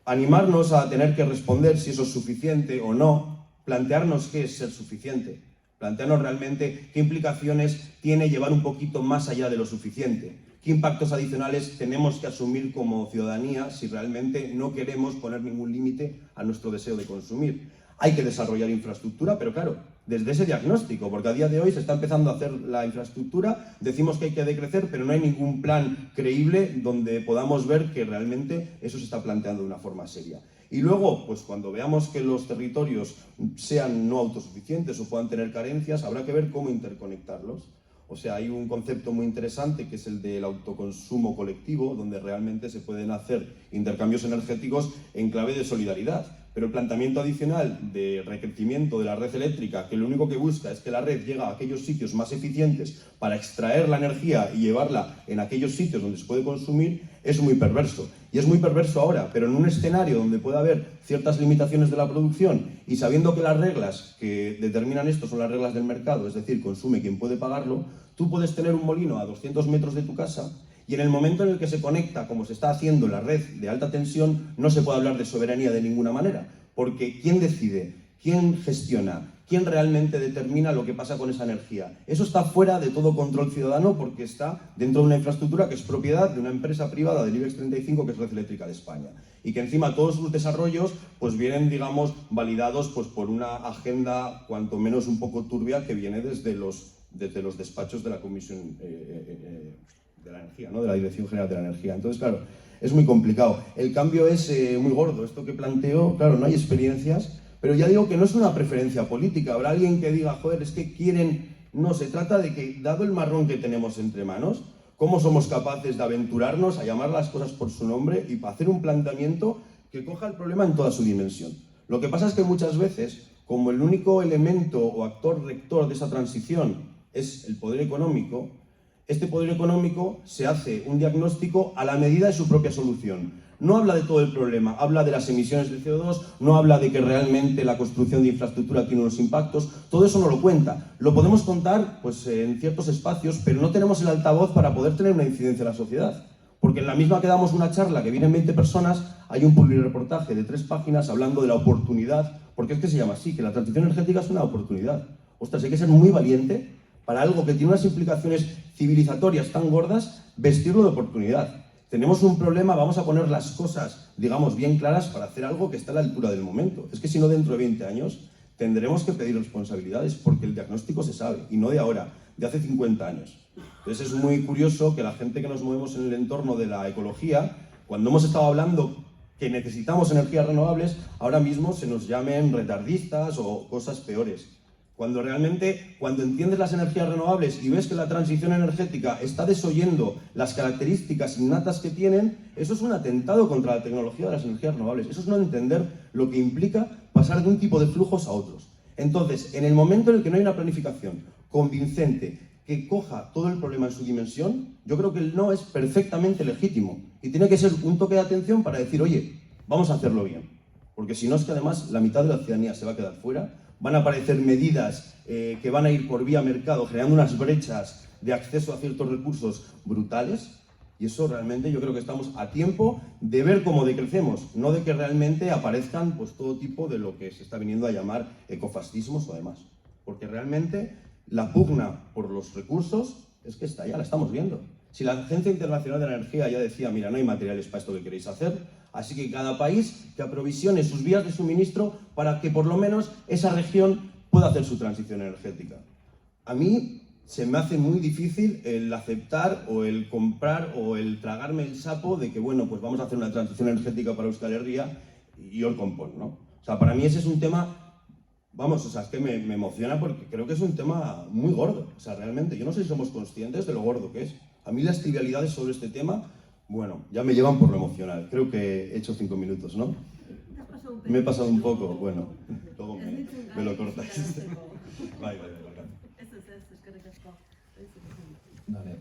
animarnos a tener que responder si eso es suficiente o no, plantearnos qué es ser suficiente, plantearnos realmente qué implicaciones tiene llevar un poquito más allá de lo suficiente, qué impactos adicionales tenemos que asumir como ciudadanía si realmente no queremos poner ningún límite a nuestro deseo de consumir. Hay que desarrollar infraestructura, pero claro, desde ese diagnóstico, porque a día de hoy se está empezando a hacer la infraestructura, decimos que hay que decrecer, pero no hay ningún plan creíble donde podamos ver que realmente eso se está planteando de una forma seria. Y luego, pues cuando veamos que los territorios sean no autosuficientes o puedan tener carencias, habrá que ver cómo interconectarlos. O sea, hay un concepto muy interesante que es el del autoconsumo colectivo, donde realmente se pueden hacer intercambios energéticos en clave de solidaridad. Pero el planteamiento adicional de recrecimiento de la red eléctrica, que lo único que busca es que la red llegue a aquellos sitios más eficientes para extraer la energía y llevarla en aquellos sitios donde se puede consumir, es muy perverso. Y es muy perverso ahora, pero en un escenario donde pueda haber ciertas limitaciones de la producción y sabiendo que las reglas que determinan esto son las reglas del mercado, es decir, consume quien puede pagarlo, tú puedes tener un molino a 200 metros de tu casa y en el momento en el que se conecta, como se está haciendo la red de alta tensión, no se puede hablar de soberanía de ninguna manera, porque ¿quién decide? ¿Quién gestiona? ¿Quién realmente determina lo que pasa con esa energía? Eso está fuera de todo control ciudadano porque está dentro de una infraestructura que es propiedad de una empresa privada del IBEX 35 que es Red Eléctrica de España. Y que encima todos sus desarrollos pues vienen, digamos, validados pues, por una agenda cuanto menos un poco turbia que viene desde los despachos de la Comisión de la Energía, ¿no? De la Dirección General de la Energía. Entonces, claro, es muy complicado. El cambio es muy gordo. Esto que planteo, claro, no hay experiencias, pero ya digo que no es una preferencia política. Habrá alguien que diga, joder, es que quieren... No, se trata de que, dado el marrón que tenemos entre manos, ¿cómo somos capaces de aventurarnos a llamar las cosas por su nombre y hacer un planteamiento que coja el problema en toda su dimensión? Lo que pasa es que muchas veces, como el único elemento o actor rector de esa transición es el poder económico, este poder económico se hace un diagnóstico a la medida de su propia solución. No habla de todo el problema, habla de las emisiones de CO2, no habla de que realmente la construcción de infraestructura tiene unos impactos, todo eso no lo cuenta. Lo podemos contar pues, en ciertos espacios, pero no tenemos el altavoz para poder tener una incidencia en la sociedad. Porque en la misma que damos una charla que vienen 20 personas, hay un publireportaje de 3 páginas hablando de la oportunidad, porque es que se llama así, que la transición energética es una oportunidad. Ostras, hay que ser muy valiente para algo que tiene unas implicaciones civilizatorias tan gordas, vestirlo de oportunidad. Tenemos un problema, vamos a poner las cosas, digamos, bien claras para hacer algo que está a la altura del momento. Es que si no, dentro de 20 años tendremos que pedir responsabilidades porque el diagnóstico se sabe, y no de ahora, de hace 50 años. Entonces es muy curioso que la gente que nos movemos en el entorno de la ecología, cuando hemos estado hablando que necesitamos energías renovables, ahora mismo se nos llamen retardistas o cosas peores. Cuando realmente, cuando entiendes las energías renovables y ves que la transición energética está desoyendo las características innatas que tienen, eso es un atentado contra la tecnología de las energías renovables. Eso es no entender lo que implica pasar de un tipo de flujos a otros. Entonces, en el momento en el que no hay una planificación convincente que coja todo el problema en su dimensión, yo creo que el no es perfectamente legítimo. Y tiene que ser un toque de atención para decir, oye, vamos a hacerlo bien. Porque si no es que además la mitad de la ciudadanía se va a quedar fuera, van a aparecer medidas que van a ir por vía mercado, generando unas brechas de acceso a ciertos recursos brutales, y eso realmente yo creo que estamos a tiempo de ver cómo decrecemos, no de que realmente aparezcan pues, todo tipo de lo que se está viniendo a llamar ecofascismos o demás. Porque realmente la pugna por los recursos es que está ya, la estamos viendo. Si la Agencia Internacional de la Energía ya decía, mira, no hay materiales para esto que queréis hacer, así que cada país que aprovisione sus vías de suministro para que por lo menos esa región pueda hacer su transición energética. A mí se me hace muy difícil el aceptar o el comprar o el tragarme el sapo de que, bueno, pues vamos a hacer una transición energética para Euskal Herria y el compón, ¿no? O sea, para mí ese es un tema, vamos, o sea, es que me emociona porque creo que es un tema muy gordo. O sea, realmente, yo no sé si somos conscientes de lo gordo que es. A mí las trivialidades sobre este tema, bueno, ya me llevan por lo emocional. Creo que he hecho 5 minutos, ¿no? Me he pasado un poco, bueno, luego me lo cortáis. Bai. Vale,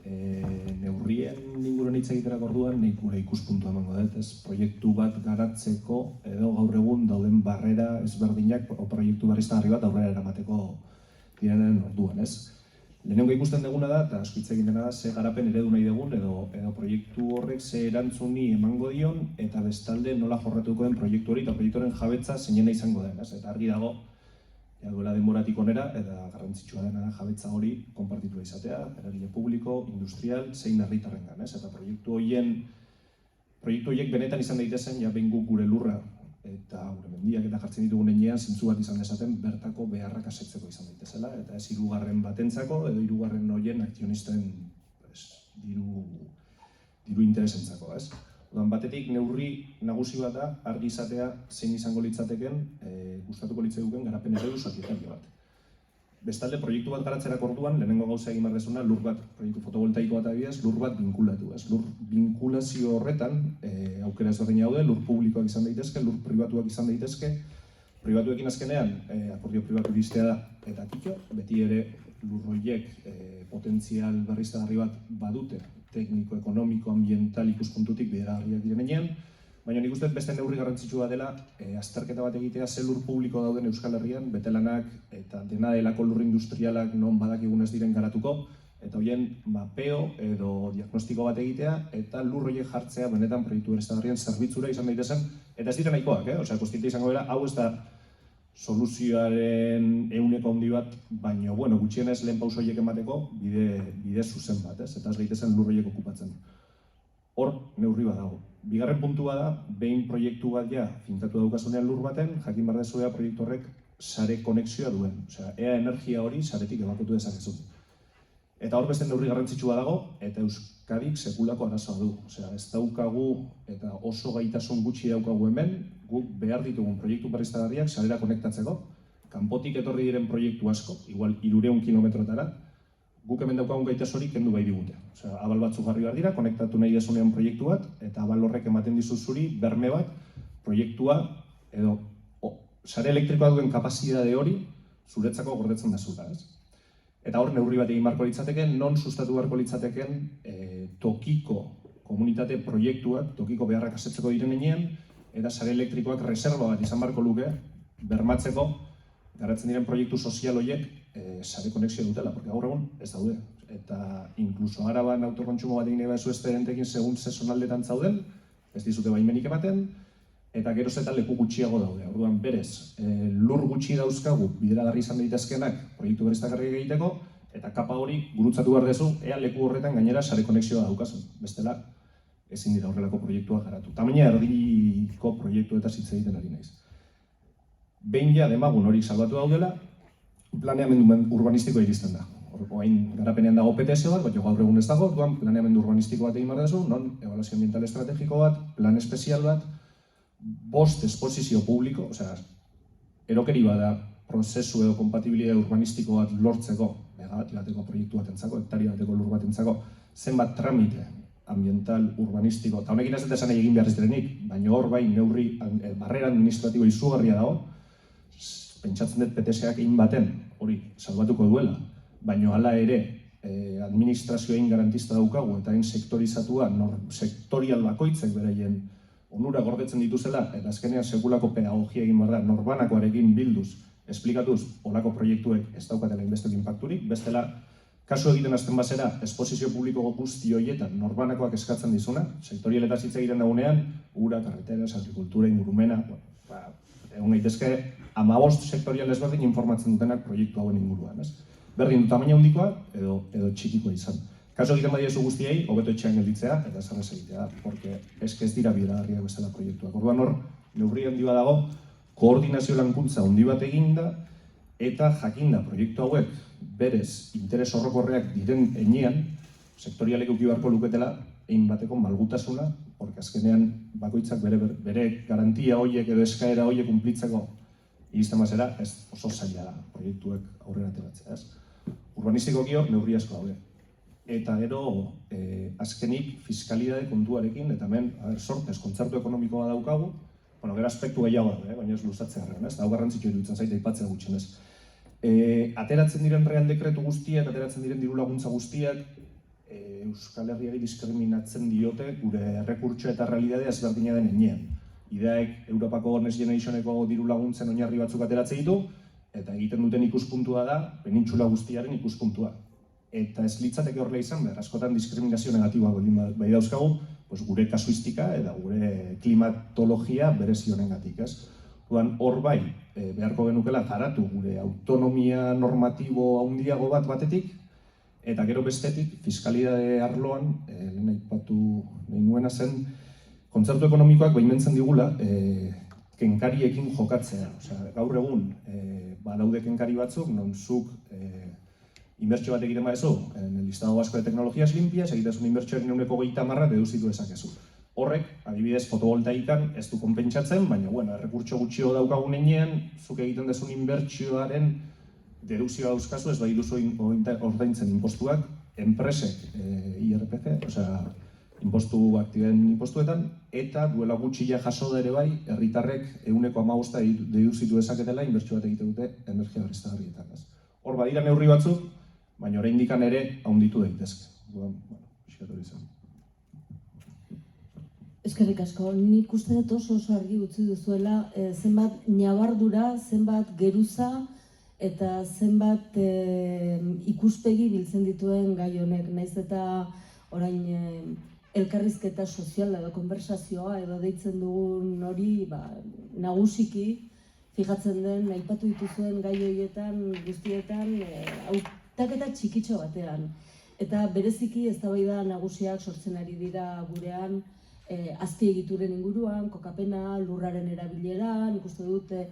neurrien inguruan hitz egiterak orduan, nik gure ikuspuntua emango dut, ez? Proiektu bat garatzeko edo gaur egun dauden barrera ezberdinak o proiektu berriztagarri bat aurrera eramateko direnen orduan, ez? Lehenengo ikusten duguna da, eta asko hitz egin dena da, ze garapen eredu nahi dugun edo proiektu horrek ze erantzuni emango dion, eta bestalde nola jorratuko den proiektu hori eta proiektuaren jabetza zeinena izango den, ez? Eta argi dago, duela denboratik onera, eta garrantzitsua dena jabetza hori konpartitua izatea, eragile publiko, industrial, zein herritarrengan, ez? Eta proiektu horiek benetan izan daitezen, ja behin guk gure lurra eta gure mendiak eta jartzen ditugun heinean zintzu bat izan dezaten bertako beharrak asetzeko izan daitezela, eta ez hirugarren batentzako edo hirugarren horien akzionisten diru interesentzako, ez? Orduan, batetik neurri nagusi bat da argi izatea zein izango litzateken gustatuko litzaigun garapen eredu sozietario bat. Bestalde, proiektu bat garatzerako orduan, lehenengo gauza egin behar dezuna, lur bat, proiektu fotovoltaiko bat adibidez, lur bat binkulatu, ez? Lur binkulazio horretan, aukera ezberdina daude, lur publikoak izan daitezke, lur pribatuak izan daitezke. Pribatuekin azkenean, akordio pribatu iristea da, eta kito, beti ere lur horiek potentzial berriztagarri bat badute, tekniko, ekonomiko, ambiental ikuspuntutik bideragarriak direnean, baina nik uste beste neurri garrantzitsua dela azterketa bat egitea ze lur publiko dauden Euskal Herrian, betelanak eta dena delako lur industrialak non badakigun ez diren garatuko, eta horien mapeo edo diagnostiko bat egitea eta lur horiek jartzea benetan proiektu berriztagarrien zerbitzura izan daitezen, eta ez dira nahikoak, osea, kontziente izango dela, hau ez da soluzioaren ehuneko handi bat, baina, bueno, gutxienez lehen pauso horiek emateko bide zuzen bat, ez? Eta ez daitezen lur horiek okupatzen. Hor, neurri bat dago. Bigarren puntua da, behin proiektu bat ja finkatu daukasunean lur baten, jakin behar dezu proiektu horrek sare konexioa duen. Osea, ea energia hori saretik ebakutu dezakezun. Eta hor beste neurri garrantzitsua dago, eta Euskadik sekulako arazoa du. Osea, ez daukagu eta oso gaitasun gutxi daukagu hemen, guk behar ditugun proiektu berriztagarriak sarera konektatzeko. Kanpotik etorri diren proiektu asko, igual 300 kilometrotara, guk hemen daukagun gaitasun hori kendu bai digute. Osea, abal batzuk jarri behar dira, konektatu nahi desunean proiektu bat, eta abal horrek ematen dizu zuri berme bat, proiektua edo sare elektrikoa duen kapazitate hori zuretzako gordetzen da zura, ez? Eta hor neurri bat egin beharko litzateken, non sustatu beharko litzateken tokiko komunitate proiektuak, tokiko beharrak asetzeko direnean, eta sare elektrikoak reserva bat izan beharko luke, bermatzeko garatzen diren proiektu sozial horiek sare konexio dutela, porque gaur egun ez daude. Eta inkluso Araban autokontsumo bat egin nahi baduzu esperentekin segun ze zonaldetan zauden, ez dizute baimenik ematen, eta geroz eta leku gutxiago daude. Orduan berez, lur gutxi dauzkagu bideragarri izan daitezkeenak proiektu berriztagarriak egiteko, eta kapa hori gurutzatu behar dezu, ea leku horretan gainera sare konexioa daukazun. Bestela, ezin dira horrelako proiektuak garatu. Tamaina erdiko proiektu eta hitz egiten ari naiz. behin ja demagun hori salbatu daudela, planeamendu urbanistikoa iristen da. Orain garapenean dago PTS bat, baina gaur egun ez dago, orduan planeamendu urbanistiko bat egin behar duzu, non ebaluazio ambiental estrategiko bat, plan espezial bat, 5 esposizio publiko, osea, erokeri bada prozesu edo kompatibilidade urbanistiko bat lortzeko, megabat bateko proiektu batentzako, hektaria bateko lur batentzako, zenbat tramite ambiental, urbanistiko, eta honekin ez dut esan egin behar ez direnik, baina hor bai neurri barrera administratibo izugarria dago, pentsatzen dut PTS-ak egin baten hori salbatuko duela, baina hala ere administrazioa egin garantista daukagu eta egin sektorizatua, sektorial bakoitzek beraien onura gordetzen dituzela, eta azkenean sekulako pedagogia egin behar da, norbanakoarekin bilduz, esplikatuz, olako proiektuek ez daukatela inbesteko impacturik, bestela, kasu egiten azten bazera, esposizio publiko guzti horietan norbanakoak eskatzen dizuna, sektorialetaz hitz egiten dagunean, ura, karreteras, agrikultura, ingurumena, egon gaitezke, 15 sektorial ezberdin informatzen dutenak proiektu hauen inguruan, ez? Berdin du tamaina handikoa edo txikikoa izan. Kaso egiten badiezu guztiei, hobeto etxean gelditzea eta esan ez egitea, porque ez dira bideragarriak bezala proiektuak. Orduan hor, neurri handi badago, koordinazio lankuntza handi bat eginda eta jakinda proiektu hauek berez interes orokorreak diren heinean, sektorialek eduki beharko luketela egin bateko malgutasuna, porque azkenean bakoitzak bere garantia horiek edo eskaera horiek kunplitzeko iristen bazera, ez oso zaila da proiektuek aurrera ateratzea, ez? Urbanistikoki hor neurri asko daude. Eta gero, azkenik fiskalidade kontuarekin, eta hemen, sortez, kontzertu ekonomikoa daukagu, bueno, gero aspektu gehiago daude, baina ez luzatzea harrean, ez? Hau garrantzitsua iruditzen zait, aipatzea gutxenez. Ateratzen diren real dekretu guztiak, ateratzen diren diru laguntza guztiak, Euskal Herriari diskriminatzen diote gure errekurtso eta realidadea ezberdina den heinean. Ideaek Europako Next Generationeko diru laguntzen oinarri batzuk ateratzen ditu, eta egiten duten ikuspuntua da, penintxula guztiaren ikuspuntua. Eta ez litzateke horrela izan behar, askotan diskriminazio negatiboa bai dauzkagu, gure kasuistika eta gure klimatologia berezi honengatik, ez? Hor bai, beharko genukela garatu gure autonomia normatibo handiago batetik, eta gero bestetik, fiskalidade arloan, lehen aipatu nahi nuena zen, kontzertu ekonomikoak baimentzen digula kenkariekin jokatzea. Gaur egun, badaude kenkari batzuk, non zuk inbertsio bat egiten badezu, en el listado vasco de tecnologías limpias, egitezun inbertsioak 90% deduzitu dezakezu. Horrek, adibidez, fotovoltaikan ez du konpentsatzen, baina, errekurtso gutxio daukagun heinean, zuk egiten dezun inbertsioaren dedukzioa dauzkazu, ez bai duzu ordaintzen impostuak, enpresek IRPF, impostu aktiben impostuetan, eta duela gutxia jaso da ere bai, herritarrek 1,5% deduzitu dezaketela inbertsio bat egite dute energia berriztagarrietan. Hor badira neurri batzuk, baina oraindik ere handitu daitezke. Eskerrik asko, nik uste dut oso argi utzi duzuela zenbat ñabardura, zenbat geruza eta zenbat ikuspegi biltzen dituen gai honek, naiz eta orain elkarrizketa soziala edo konversazioa edo deitzen dugun hori nagusiki fijatzen den, aipatu dituzuen gai horietan guztietan hautaketa txikitxo batean. Eta bereziki eztabaida nagusiak sortzen ari dira gurean azpiegituren inguruan, kokapena, lurraren erabileran, ikuste dute,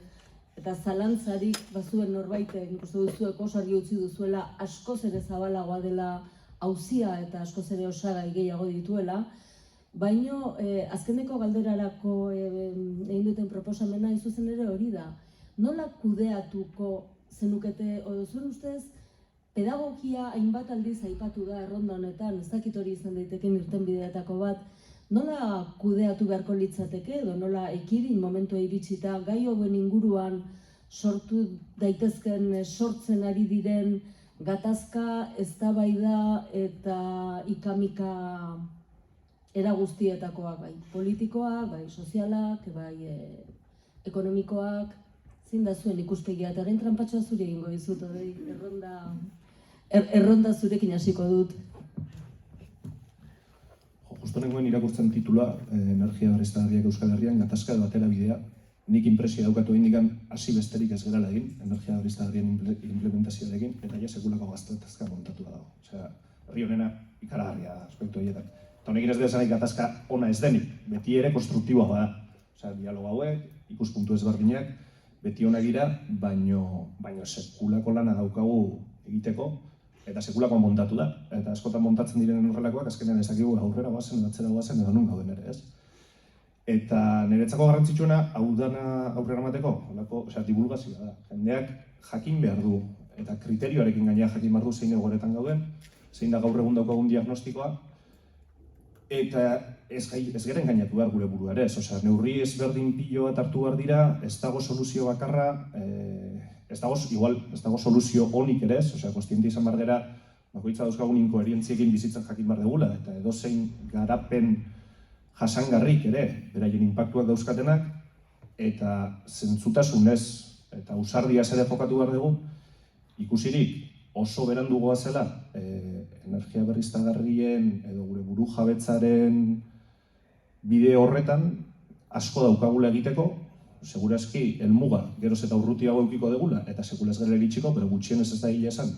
eta zalantzarik bazuen norbaiten, ikuste duzuek oso argi utzi duzuela askoz ere zabalagoa dela auzia eta askoz ere osagai gehiago dituela, baino azkeneko galderarako egin duten proposamena zuzen ere hori da. Nola kudeatuko zenukete, edo zuen ustez, pedagogia hainbat aldiz aipatu da erronda honetan, ez dakit hori izan daiteken irtenbideetako bat, nola kudeatu beharko litzateke edo nola ekidin momentua iritsita gai hauen inguruan sortu daitezken sortzen ari diren gatazka, eztabaida eta ikamika era guztietakoak, bai politikoak, bai sozialak, bai ekonomikoak, zein da zuen ikuspegia, eta orain tranpatxoa zure egingo dizut, erronda zurekin hasiko dut. Justo nengoen irakurtzen titula, energia berriztagarriak Euskal Herrian, gatazka edo atera bidea, nik inpresia daukatu indikan hasi besterik ez gerala egin, energia berriztagarrien implementazioarekin, eta ja sekulako gatazka montatu da dago. Osea, herri honena ikaragarria aspektu horietan. Eta honekin ez dezanik gatazka ona ez denik, beti ere konstruktiboa bada. Osea, dialogo hauek, ikuspuntu ezberdinak, beti onak dira, baino sekulako lana daukagu egiteko, eta sekulako montatu da. Eta askotan montatzen direnen horrelakoak, azkenean ez dakigu aurrera goazen, atzera goazen, edo nun gauden ere, ez? Eta niretzako garrantzitsuena, hau dana aurrera emateko, divulgazioa da. Jendeak jakin behar du, eta kriterioarekin gainera jakin behar du zein egoeretan gauden, zein da gaur egun daukagun diagnostikoa, eta ez geren gainatu behar gure buruare, ez? Neurri ezberdin pilo bat hartu behar dira, ez dago soluzio bakarra, ez dago soluzio onik ere ez, kostiente izan behar dira, bakoitza dauzkagun inkoherentziekin bizitzen jakin behar dugula, eta edozein garapen jasangarrik ere, beraien inpaktuak dauzkatenak, eta zentzutasunez eta ausardiaz ere jokatu behar dugu, ikusirik oso berandu goazela energia berriztagarrien edo gure buru jabetzaren bide horretan asko daukagula egiteko, segurazki helmuga geroz eta urrutiago eukiko degula, eta sekula ez gara iritsiko, pero gutxienez ez da hile esan,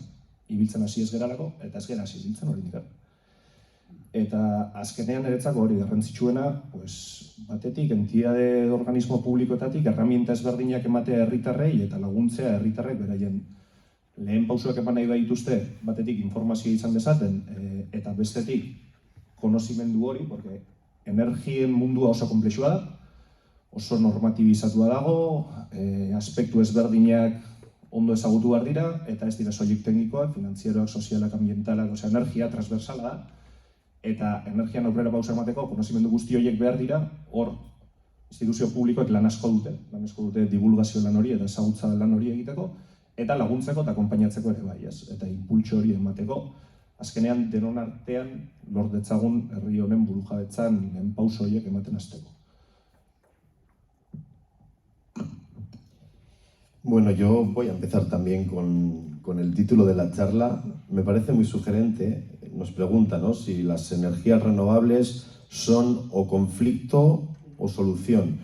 ibiltzen hasi ez geralako, eta ez gara hasi ibiltzen hori dikar. Eta azkenean niretzako hori garrantzitsuena, batetik, entidade organismo publikoetatik, herramienta ezberdinak ematea herritarrei eta laguntzea herritarrek beraien lehen pausuak eman nahi baituzte, batetik informazioa izan dezaten, eta bestetik konozimendu hori, porque energien mundua oso komplexua da, oso normatibizatua dago, aspektu ezberdinak ondo ezagutu behar dira, eta ez dira soilik teknikoak, finanzieroak, sozialak, ambientalak, energia transversala da, eta energian aurrera pausa emateko, konozimendu guzti horiek behar dira, hor instituzio publikoek lan asko dute divulgazio lan hori eta ezagutza lan hori egiteko, eta laguntzeko eta konpainatzeko ere bai, eta inpultso hori emateko, azkenean denon artean lor detzagun herri honen burujabetzan lehen pauso horiek ematen hasteko. Bueno, yo voy a empezar también con el título de la charla. Me parece muy sugerente. Nos pregunta, ¿no?, si las energías renovables son o conflicto o solución.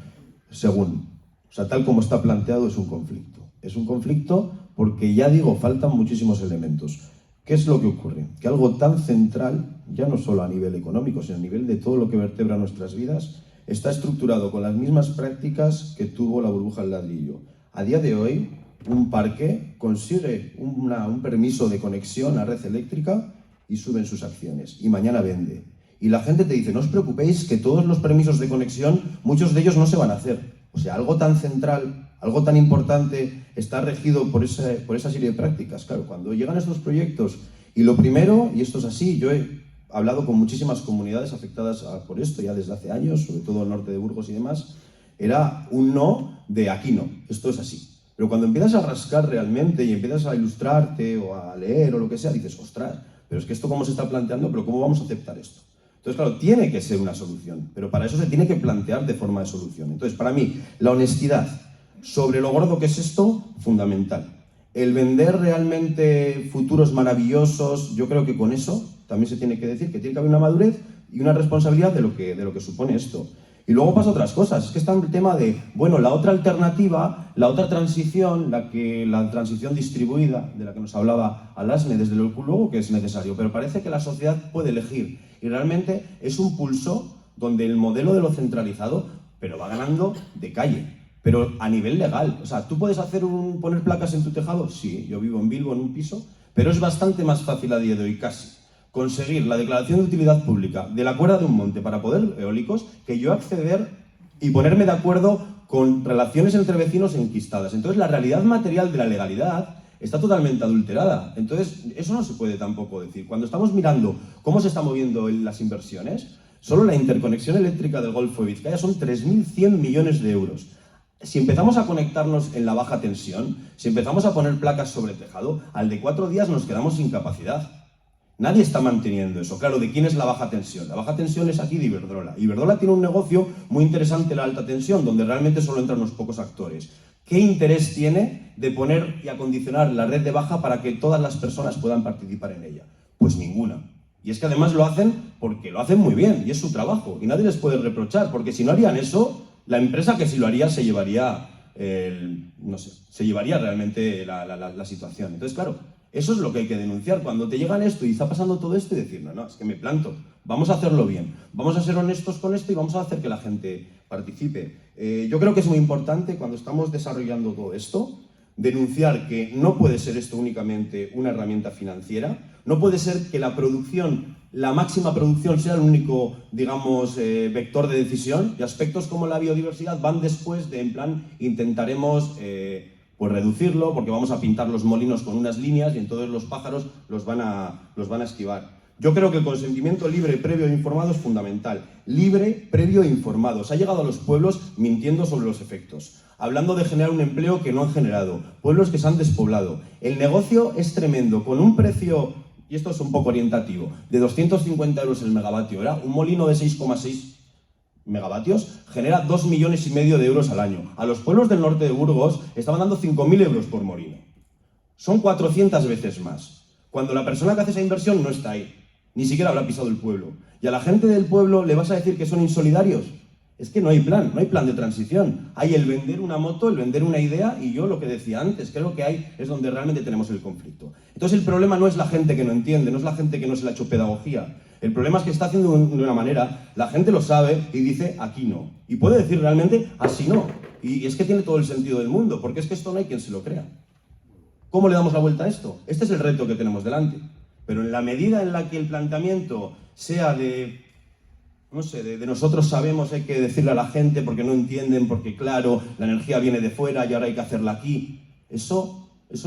Según, tal como está planteado, es un conflicto. Es un conflicto porque, ya digo, faltan muchísimos elementos. ¿Qué es lo que ocurre? Que algo tan central, ya no solo a nivel económico, sino a nivel de todo lo que vertebra nuestras vidas, está estructurado con las mismas prácticas que tuvo la burbuja del ladrillo. A día de hoy, un parque consigue un permiso de conexión a red eléctrica y suben sus acciones, y mañana vende. Y la gente te dice, no os preocupéis que todos los permisos de conexión, muchos de ellos no se van a hacer. O sea, algo tan central, algo tan importante, está regido por esa serie de prácticas. Claro, cuando llegan estos proyectos, y lo primero, y esto es así, yo he hablado con muchísimas comunidades afectadas por esto ya desde hace años, sobre todo el norte de Burgos y demás, era un no de aquí no, esto es así. Pero cuando empiezas a rascar realmente y empiezas a ilustrarte o a leer o lo que sea, dices, ostras, pero es que esto cómo se está planteando, pero ¿cómo vamos a aceptar esto? Entonces, claro, tiene que ser una solución, pero para eso se tiene que plantear de forma de solución. Entonces, para mí, la honestidad sobre lo gordo que es esto, fundamental. El vender realmente futuros maravillosos, yo creo que con eso también se tiene que decir que tiene que haber una madurez y una responsabilidad de lo que supone esto. Y luego pasa otras cosas, es que está el tema de, bueno, la otra alternativa, la otra transición, la transición distribuida, de la que nos hablaba Alasne, desde luego que es necesario, pero parece que la sociedad puede elegir, y realmente es un pulso donde el modelo de lo centralizado, pero va ganando de calle, pero a nivel legal. O sea, ¿tú puedes poner placas en tu tejado? Sí, yo vivo en Bilbo en un piso, pero es bastante más fácil a día de hoy, casi, conseguir la declaración de utilidad pública de la cuerda de un monte para poder eólicos, que yo acceder y ponerme de acuerdo con relaciones entre vecinos enquistadas. Entonces, la realidad material de la legalidad está totalmente adulterada. Entonces, eso no se puede tampoco decir. Cuando estamos mirando cómo se están moviendo las inversiones, solo la interconexión eléctrica del Golfo de Vizcaya son 3.100 millones de euros. Si empezamos a conectarnos en la baja tensión, si empezamos a poner placas sobre el tejado, al de 4 días nos quedamos sin capacidad. Nadie está manteniendo eso. Claro, ¿de quién es la baja tensión? La baja tensión es aquí de Iberdrola. Iberdrola tiene un negocio muy interesante, la alta tensión, donde realmente solo entran unos pocos actores. ¿Qué interés tiene de poner y acondicionar la red de baja para que todas las personas puedan participar en ella? Pues ninguna. Y es que además lo hacen porque lo hacen muy bien, y es su trabajo, y nadie les puede reprochar, porque si no harían eso, la empresa que si lo haría se llevaría, se llevaría realmente la situación. Entonces, claro, eso es lo que hay que denunciar. Cuando te llegan esto y está pasando todo esto, y decir, no, es que me planto, vamos a hacerlo bien, vamos a ser honestos con esto y vamos a hacer que la gente participe. Yo creo que es muy importante cuando estamos desarrollando todo esto, denunciar que no puede ser esto únicamente una herramienta financiera, no puede ser que la producción, la máxima producción sea el único, digamos, vector de decisión, y aspectos como la biodiversidad van después de, en plan, intentaremos pues reducirlo porque vamos a pintar los molinos con unas líneas y entonces los pájaros los van a esquivar. Yo creo que el consentimiento libre, previo e informado es fundamental. Libre, previo e informado. Se ha llegado a los pueblos mintiendo sobre los efectos, hablando de generar un empleo que no han generado, pueblos que se han despoblado. El negocio es tremendo, con un precio, y esto es un poco orientativo, de 250 euros el megavatio hora. Un molino de 6,6 megavatios genera 2,5 millones de euros al año. A los pueblos del norte de Burgos estaban dando 5.000 euros por molino. Son 400 veces más. Cuando la persona que hace esa inversión no está ahí, ni siquiera habrá pisado el pueblo. Y a la gente del pueblo le vas a decir que son insolidarios. Es que no hay plan de transición. Hay el vender una moto, el vender una idea, y yo lo que decía antes, creo que ahí es donde realmente tenemos el conflicto. Entonces el problema no es la gente que no entiende, no es la gente que no se le ha hecho pedagogía. El problema es que está haciendo de una manera, la gente lo sabe y dice aquí no. Y puede decir realmente así no. Y es que tiene todo el sentido del mundo, porque es que esto no hay quien se lo crea. ¿Cómo le damos la vuelta a esto? Este es el reto que tenemos delante. Pero en la medida en la que el planteamiento sea de, no sé, de nosotros sabemos, hay que decirle a la gente porque no entienden, porque claro, la energía viene de fuera y ahora hay que hacerla aquí. Eso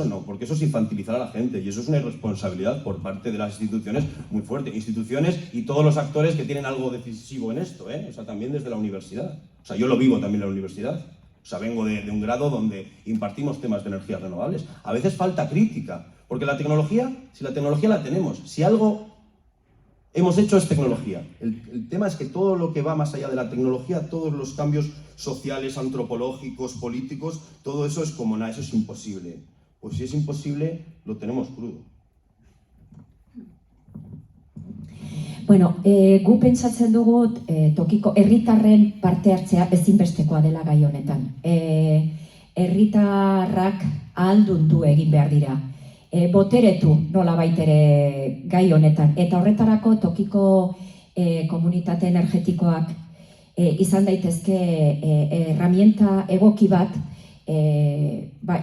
no, porque eso es infantilizar a la gente y eso es una irresponsabilidad por parte de las instituciones muy fuerte. Instituciones y todos los actores que tienen algo decisivo en esto, O sea, también desde la universidad. O sea, yo lo vivo también en la universidad. O sea, vengo de un grado donde impartimos temas de energías renovables. A veces falta crítica, porque la tecnología, si la tecnología la tenemos, si algo hemos hecho es tecnología. El tema es que todo lo que va más allá de la tecnología, todos los cambios sociales, antropológicos, políticos, todo eso es como nada, eso es imposible. Pues si es imposible, lo tenemos crudo. Bueno, gu pentsatzen dugu tokiko herritarren parte hartzea ezinbestekoa dela gai honetan. Herritarrak ahaldundu egin behar dira. Boteretu nolabait ere gai honetan. Eta horretarako tokiko komunitate energetikoak izan daitezke herramienta egoki bat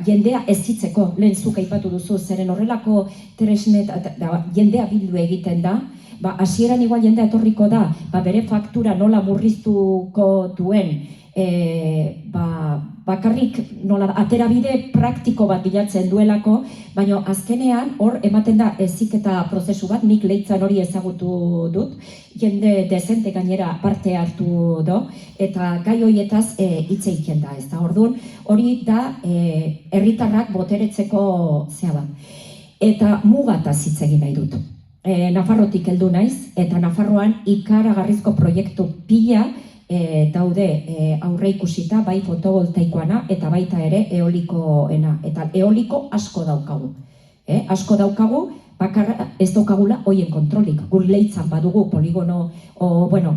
jendea ezitzeko, lehen zuk aipatu duzu, zeren horrelako tresnet jendea bildu egiten da, hasieran igual jendea etorriko da, bere faktura nola murriztuko duen, bakarrik nola aterabide praktiko bat bilatzen duelako, baina azkenean hor ematen da heziketa prozesu bat, nik leitzan hori ezagutu dut, jende dezente gainera parte hartu do, eta gai horietaz hitz egiten da, ez da, orduan hori da herritarrak boteretzeko zea bat. Eta mugataz hitz egin nahi dut. Nafarrotik heldu naiz, eta Nafarroan ikaragarrizko proiektu pila daude aurre ikusita, bai fotovoltaikoana eta baita ere eolikoena. Eta eoliko asko daukagu. Asko daukagu, bakarra ez daukagula hoien kontrolik. Gur leitzan badugu poligono,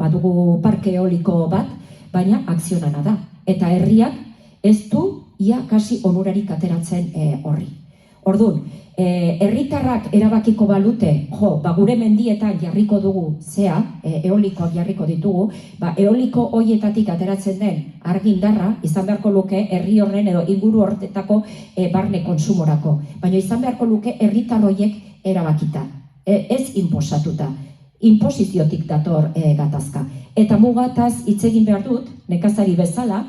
badugu parke eoliko bat, baina akzionana da. Eta herriak ez du ia kasi onurarik ateratzen horri. Orduan, herritarrak erabakiko balute, gure mendietan jarriko dugu zea, eolikoak jarriko ditugu, eoliko hoietatik ateratzen den argindarra izan beharko luke herri horren edo inguru horretako barne konsumorako. Baina izan beharko luke herritar horiek erabakita, ez inposatuta. Inposiziotik dator gatazka. Eta mugataz hitz egin behar dut, nekazari bezala,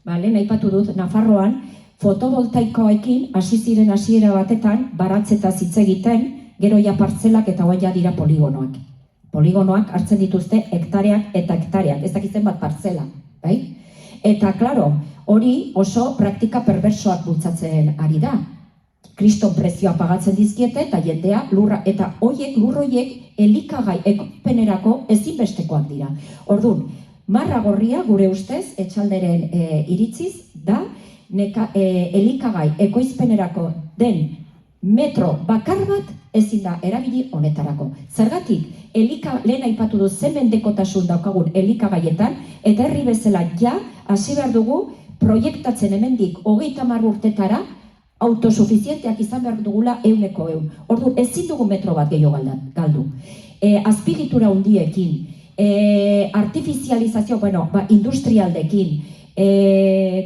lehen aipatu dut, Nafarroan, fotovoltaikoekin hasi ziren hasiera batetan baratzetaz hitz egiten, gero ja partzelak eta oain ja dira poligonoak. Poligonoak hartzen dituzte hektareak eta hektareak, ez dakitzen bat partzela, bai? Eta, klaro, hori oso praktika perversoak bultzatzen ari da. Kriston prezioa pagatzen dizkiete eta jendea lurra, eta lur horiek elikagai ekoizpenerako ezinbestekoak dira. Orduan, marra gorria gure ustez, etxalderen iritziz, da, elikagai ekoizpenerako den metro bakar bat ezin da erabili honetarako. Zergatik, lehen aipatu du zen mendekotasun daukagun elikagaietan, eta herri bezala ja hasi behar dugu proiektatzen hemendik 30 urtetara autosufizienteak izan behar dugula 100%. Ordu, ezin dugu metro bat gehiago galdu. Azpigitura handiekin, artifizializazio, industrialdekin,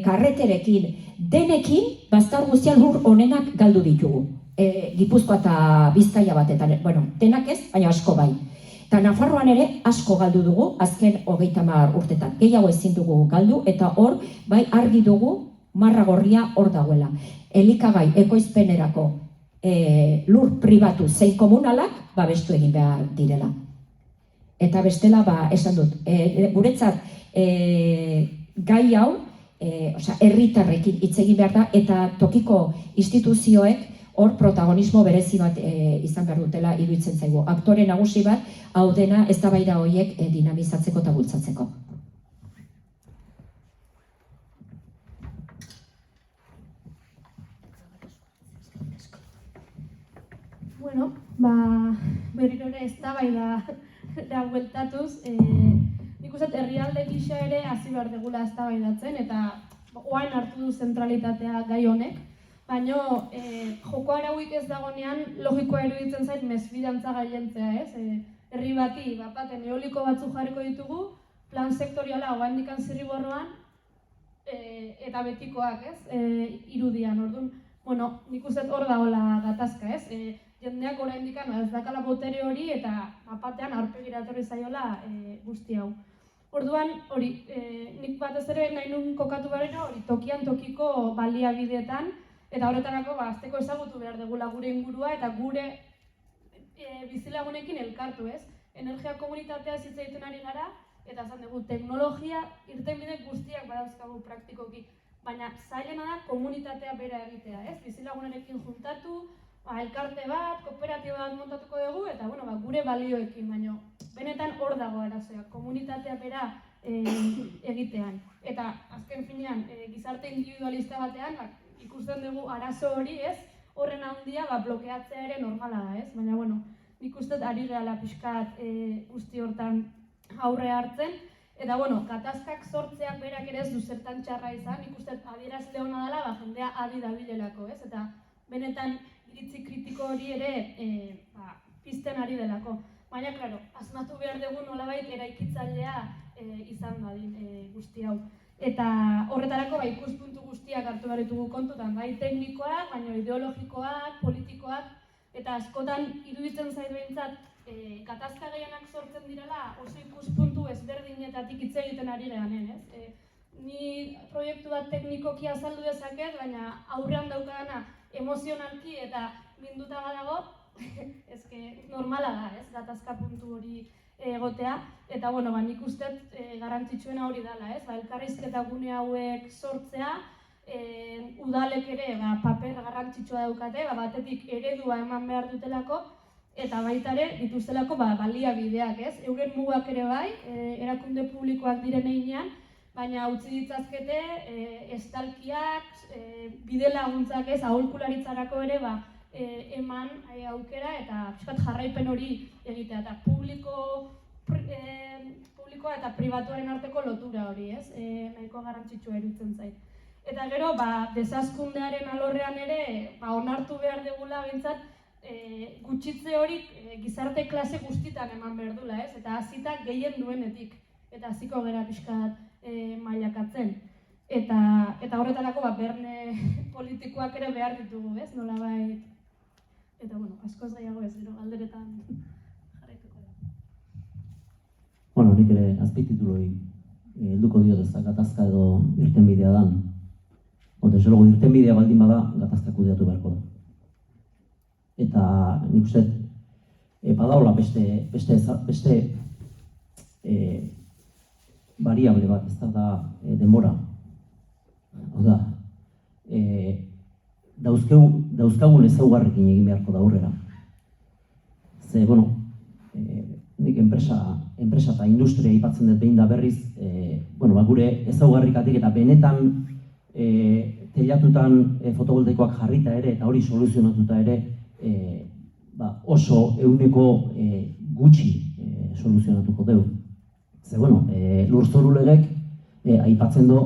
karreterekin, denekin, baztar guztian lur onenak galdu ditugu. Gipuzkoa eta Bizkaia batetan, bueno, denak ez, baina asko bai. Eta Nafarroan ere asko galdu dugu, azken 30 urtetan. Gehiago ezin dugu galdu, eta hor, bai argi dugu, marra gorria hor dagoela. Elikagai ekoizpenerako lur pribatu zein komunalak babestu egin behar direla. Eta bestela, esan dut, guretzat gai hau, herritarrekin hitz egin behar da, eta tokiko instituzioek hor protagonismo berezi bat izan behar dutela iruditzen zaigu. Aktore nagusi bat, hau dena eztabaida horiek dinamizatzeko eta bultzatzeko. Bueno, berriro ere eztabaida bueltatuz, nik uste herrialde gisa ere hasi behar degula eztabaidatzen, eta orain hartu du zentralitatea gai honek, baina joko arauik ez dagonean logikoa iruditzen zait mesfidantza gailentzea, ez? Herri bati, baten eoliko batzuk jarriko ditugu, plan sektoriala oraindik zirriborroan, eta betikoak, ez? Irudian, orduan, bueno, nik uste hor dagoela gatazka, ez? Jendeak oraindik ez dakala botere hori eta batean aurpegira etorri zaiola guzti hau. Orduan, hori, nik batez ere nahi nun kokatu barena hori tokian tokiko baliabideetan, eta horretarako azteko ezagutu behar degula gure ingurua eta gure bizilagunekin elkartu, ez? Energia komunitatea hitz egiten ari gara, eta esan dugu teknologia irtenbide guztiak badauzkagu praktikoki, baina zailena da komunitatea bera egitea, ez? Bizilagunekin juntatu, elkarte bat, kooperatiba bat montatuko dugu, eta gure balioekin, baina benetan hor dago arazoa, komunitatea bera egitean. Eta azken finean, gizarte individualista batean, ikusten dugu arazo hori, ez? Horren handia blokeatzea ere normala da, ez? Baina, nik uste ari gehala pixkat guzti hortan aurre hartzen. Eta, gatazkak sortzeak berak ere ez du zertan txarra izan, nik uste adierazle hona dela, jendea adi dabilelako, ez? Eta benetan iritzi kritiko hori ere pizten ari delako. Baina, klaro, asmatu behar dugu nolabait eraikitzailea izan dadin guzti hau. Eta horretarako ikuspuntu guztiak hartu behar ditugu kontutan, bai teknikoak, baina ideologikoak, politikoak, eta askotan iruditzen zait behintzat gatazka gehienak sortzen direla oso ikuspuntu ezberdinetatik hitz egiten ari gehanen, ez? Ni proiektu bat teknikoki azaldu dezaket, baina aurrean daukadana emozionalki eta minduta badago, normala da, ez? Gatazka puntu hori egotea, eta nik uste garrantzitsuena hori dela, ez? Elkarrizketa gune hauek sortzea, udalek ere paper garrantzitsua daukate, batetik eredua eman behar dutelako, eta baita ere dituztelako baliabideak, ez? Euren mugak ere bai, erakunde publikoak diren heinean, baina utzi ditzazkete estalkiak, bide laguntzak ez, aholkularitzarako ere eman aukera eta jarraipen hori egitea, eta publikoa eta pribatuaren arteko lotura hori, ez? Nahiko garrantzitsua iruditzen zait. Eta gero, desazkundearen alorrean ere, onartu behar degula behintzat, gutxitze horik gizarte klase guztitan eman behar dula, ez? Eta hasita gehien duenetik, eta hasiko gera pixkat mailakatzen. Eta horretarako berne politikoak ere behar ditugu, ez? Nolabait. Eta, askoz gehiago ez, gero, galderetan jarraituko da. Nik ere azpitituloi helduko diot ez da gatazka edo irtenbidea dan. Desde luego, irtenbidea baldin bada, gatazka kudeatu beharko da. Eta nik uste, badaola beste variable bat, ez da denbora. Hau da, dauzkagun ezaugarrekin egin beharko da aurrera. Ze, nik enpresa eta industria aipatzen dut behin da berriz, gure ezaugarrikatik eta benetan teilatutan fotovoltaikoak jarrita ere eta hori soluzionatuta ere oso ehuneko gutxi soluzionatuko dugu. Ze, lurzoru legek aipatzen du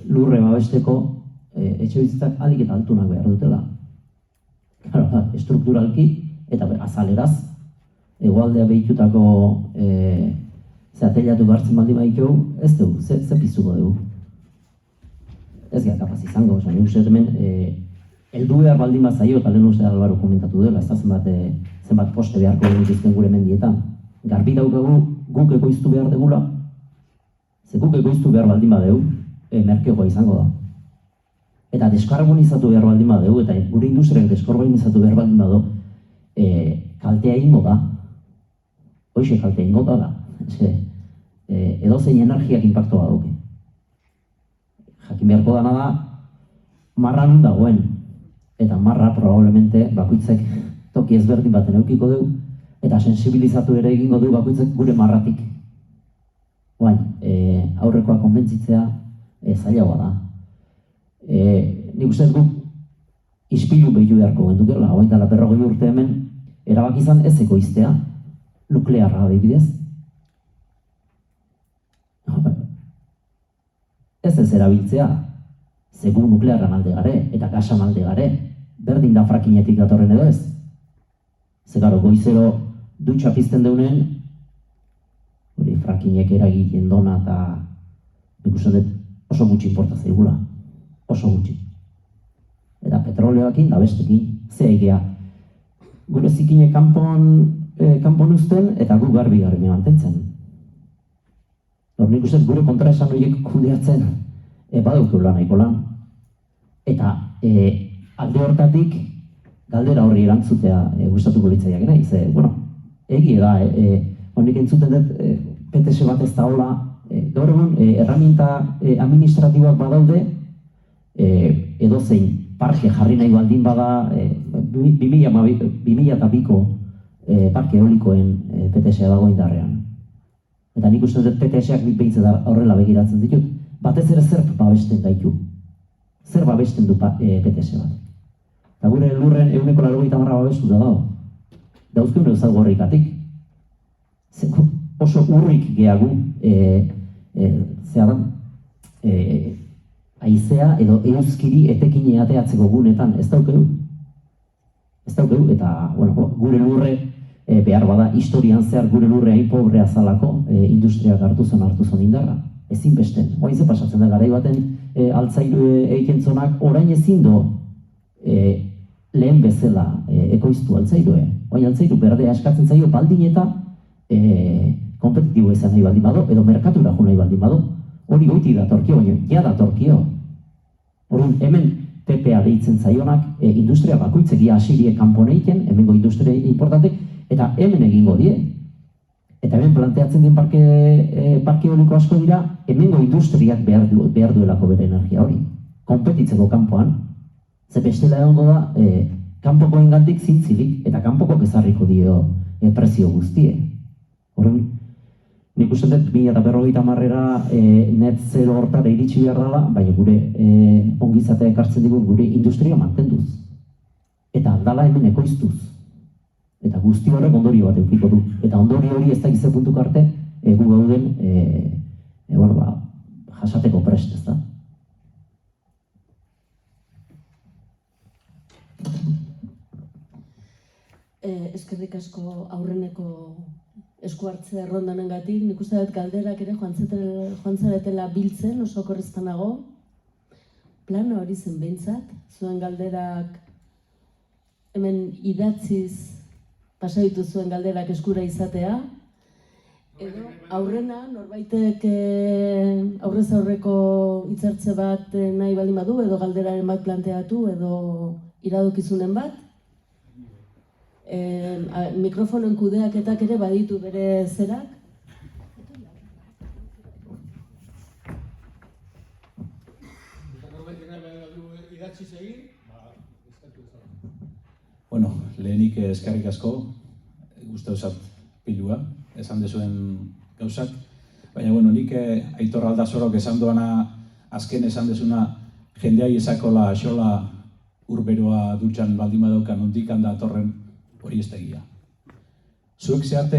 lurre babesteko etxebizitzak alik eta altunak behar dutela. Estrukturalki eta azaleraz, hegoaldea behitutako teilatu gartzen baldin baditu, ez dugu, ze pizuko dugu. ez gara kapaz izango. Nik uste hemen, heldu behar baldin bat zaio, eta lehen uste Albaro komentatu duela, ez da zenbat poste beharko genituzten gure mendietan. Garbi daukagu guk ekoiztu behar degula, ze guk ekoiztu behar baldin badeu, merkeoa izango da. Eta deskarbonizatu behar baldin badeu, eta gure industriak deskarbonizatu behar baldin badu, kaltea ingo da. Hoxe kaltea ingo da. Edozein energiak inpaktua dauke. Jakin beharko dana da, marra nun dagoen. Eta marra probablemente bakoitzek toki ezberdin baten eukiko dugu, eta sensibilizatu ere egingo du bakoitzek gure marratik. Baina, aurrekoa konbentzitzea zailagoa da. Nik uste guk ispilu behitu beharko gendukela, oain dela 40 urte hemen, erabak izan ez ekoiztea, nuklearra adibidez. Ez erabiltzea, ze gu nuklearran alde gare, eta gasan alde gare, berdin da frakinetik datorren edo ez. Ze garo, goizero dutxa pizten deunen, hori frakinek eragiten dona eta nik uste dut oso gutxi inporta zaigula, oso gutxi. Eta petroleoakin da bestekin, ze egea. Gure zikinek kanpon uzten eta gu garbi mantentzen. Nik uste gure kontraesan horiek kudeatzen badaukeula nahiko lan. Eta alde hortatik galdera horri erantzutea gustatuko litzaiak nahi. Ze, egie da, honik entzuten dut PTS bat ez da hola, gaur egun erraminta administratiboak badaude, edozein parke jarri nahi baldin bada 2002ko parke eolikoen PTS-a dago indarrean. Eta nik uste dut PTS-ak nik behintzen horrela begiratzen ditut, batez ere zer babesten gaitu. Zer babesten du PTS bat. Eta gure lurren 180 babestu da dago. Dauzkeun ezagorrikatik. Oso urrik gehagu, haizea edo euskiri etekine ateatzeko gunetan ez daukegu. Ez daukegu, eta gure lurre behar bada historian zehar gure lurre hain pobrea zalako industriak hartu zon indarra. Ezin besten. Oain ze pasatzen da garai baten altzairu eikentzonak orain ezin do lehen bezala ekoiztu altzairu. Oain altzairu berdea eskatzen zaio baldin eta kompetitibo izan nahi baldin bado, edo merkatura jo nahi baldin bado. Hori goiti datorkio, baina ja datorkio. Orduan hemen PPA deitzen zaionak industria bakoitzegia asirie kanponeiken, hemengo industria importantek, eta hemen egingo die. Eta hemen planteatzen den parke eoliko asko dira, hemengo industriak behar duelako bere energia hori. Konpetitzeko kanpoan, ze bestela egongo da, kanpokoen gandik zintzilik, eta kanpoko ezarriko dio prezio guztie. Horren, nik uste dut 2050-era net zero hortara iritsi behar dela, baina gure ongizatea ekartzen digun gure industria mantenduz. Eta aldala hemen ekoiztuz. Eta guzti horrek ondorio bat eukiko du. Eta ondorio hori ez da gize puntuk arte gu gauden jasateko prest, ez da. Eskerrik asko aurreneko esku hartze errondanengatik, nik uste dut galderak ere joan zaretela biltzen, oso okorreztan nago. Plana hori zen behintzat, zuen galderak hemen idatziz pasaitu zuen galderak eskura izatea, edo aurrena norbaitek aurrez aurreko hitzartze bat nahi baldin badu, edo galderaren bat planteatu, edo iradokizunen bat. Mikrofonen kudeaketak ere baditu bere zerak. Bueno, lehenik eskerrik asko, uste osat pilua, esan dezuen gauzak. Baina, nik Aitor Aldazorok esan doana, azken esan dezuna, jendeai esakola xola urberoa dutxan baldin badaukan ondikan da atorren hori ez da egia. Zuek zeate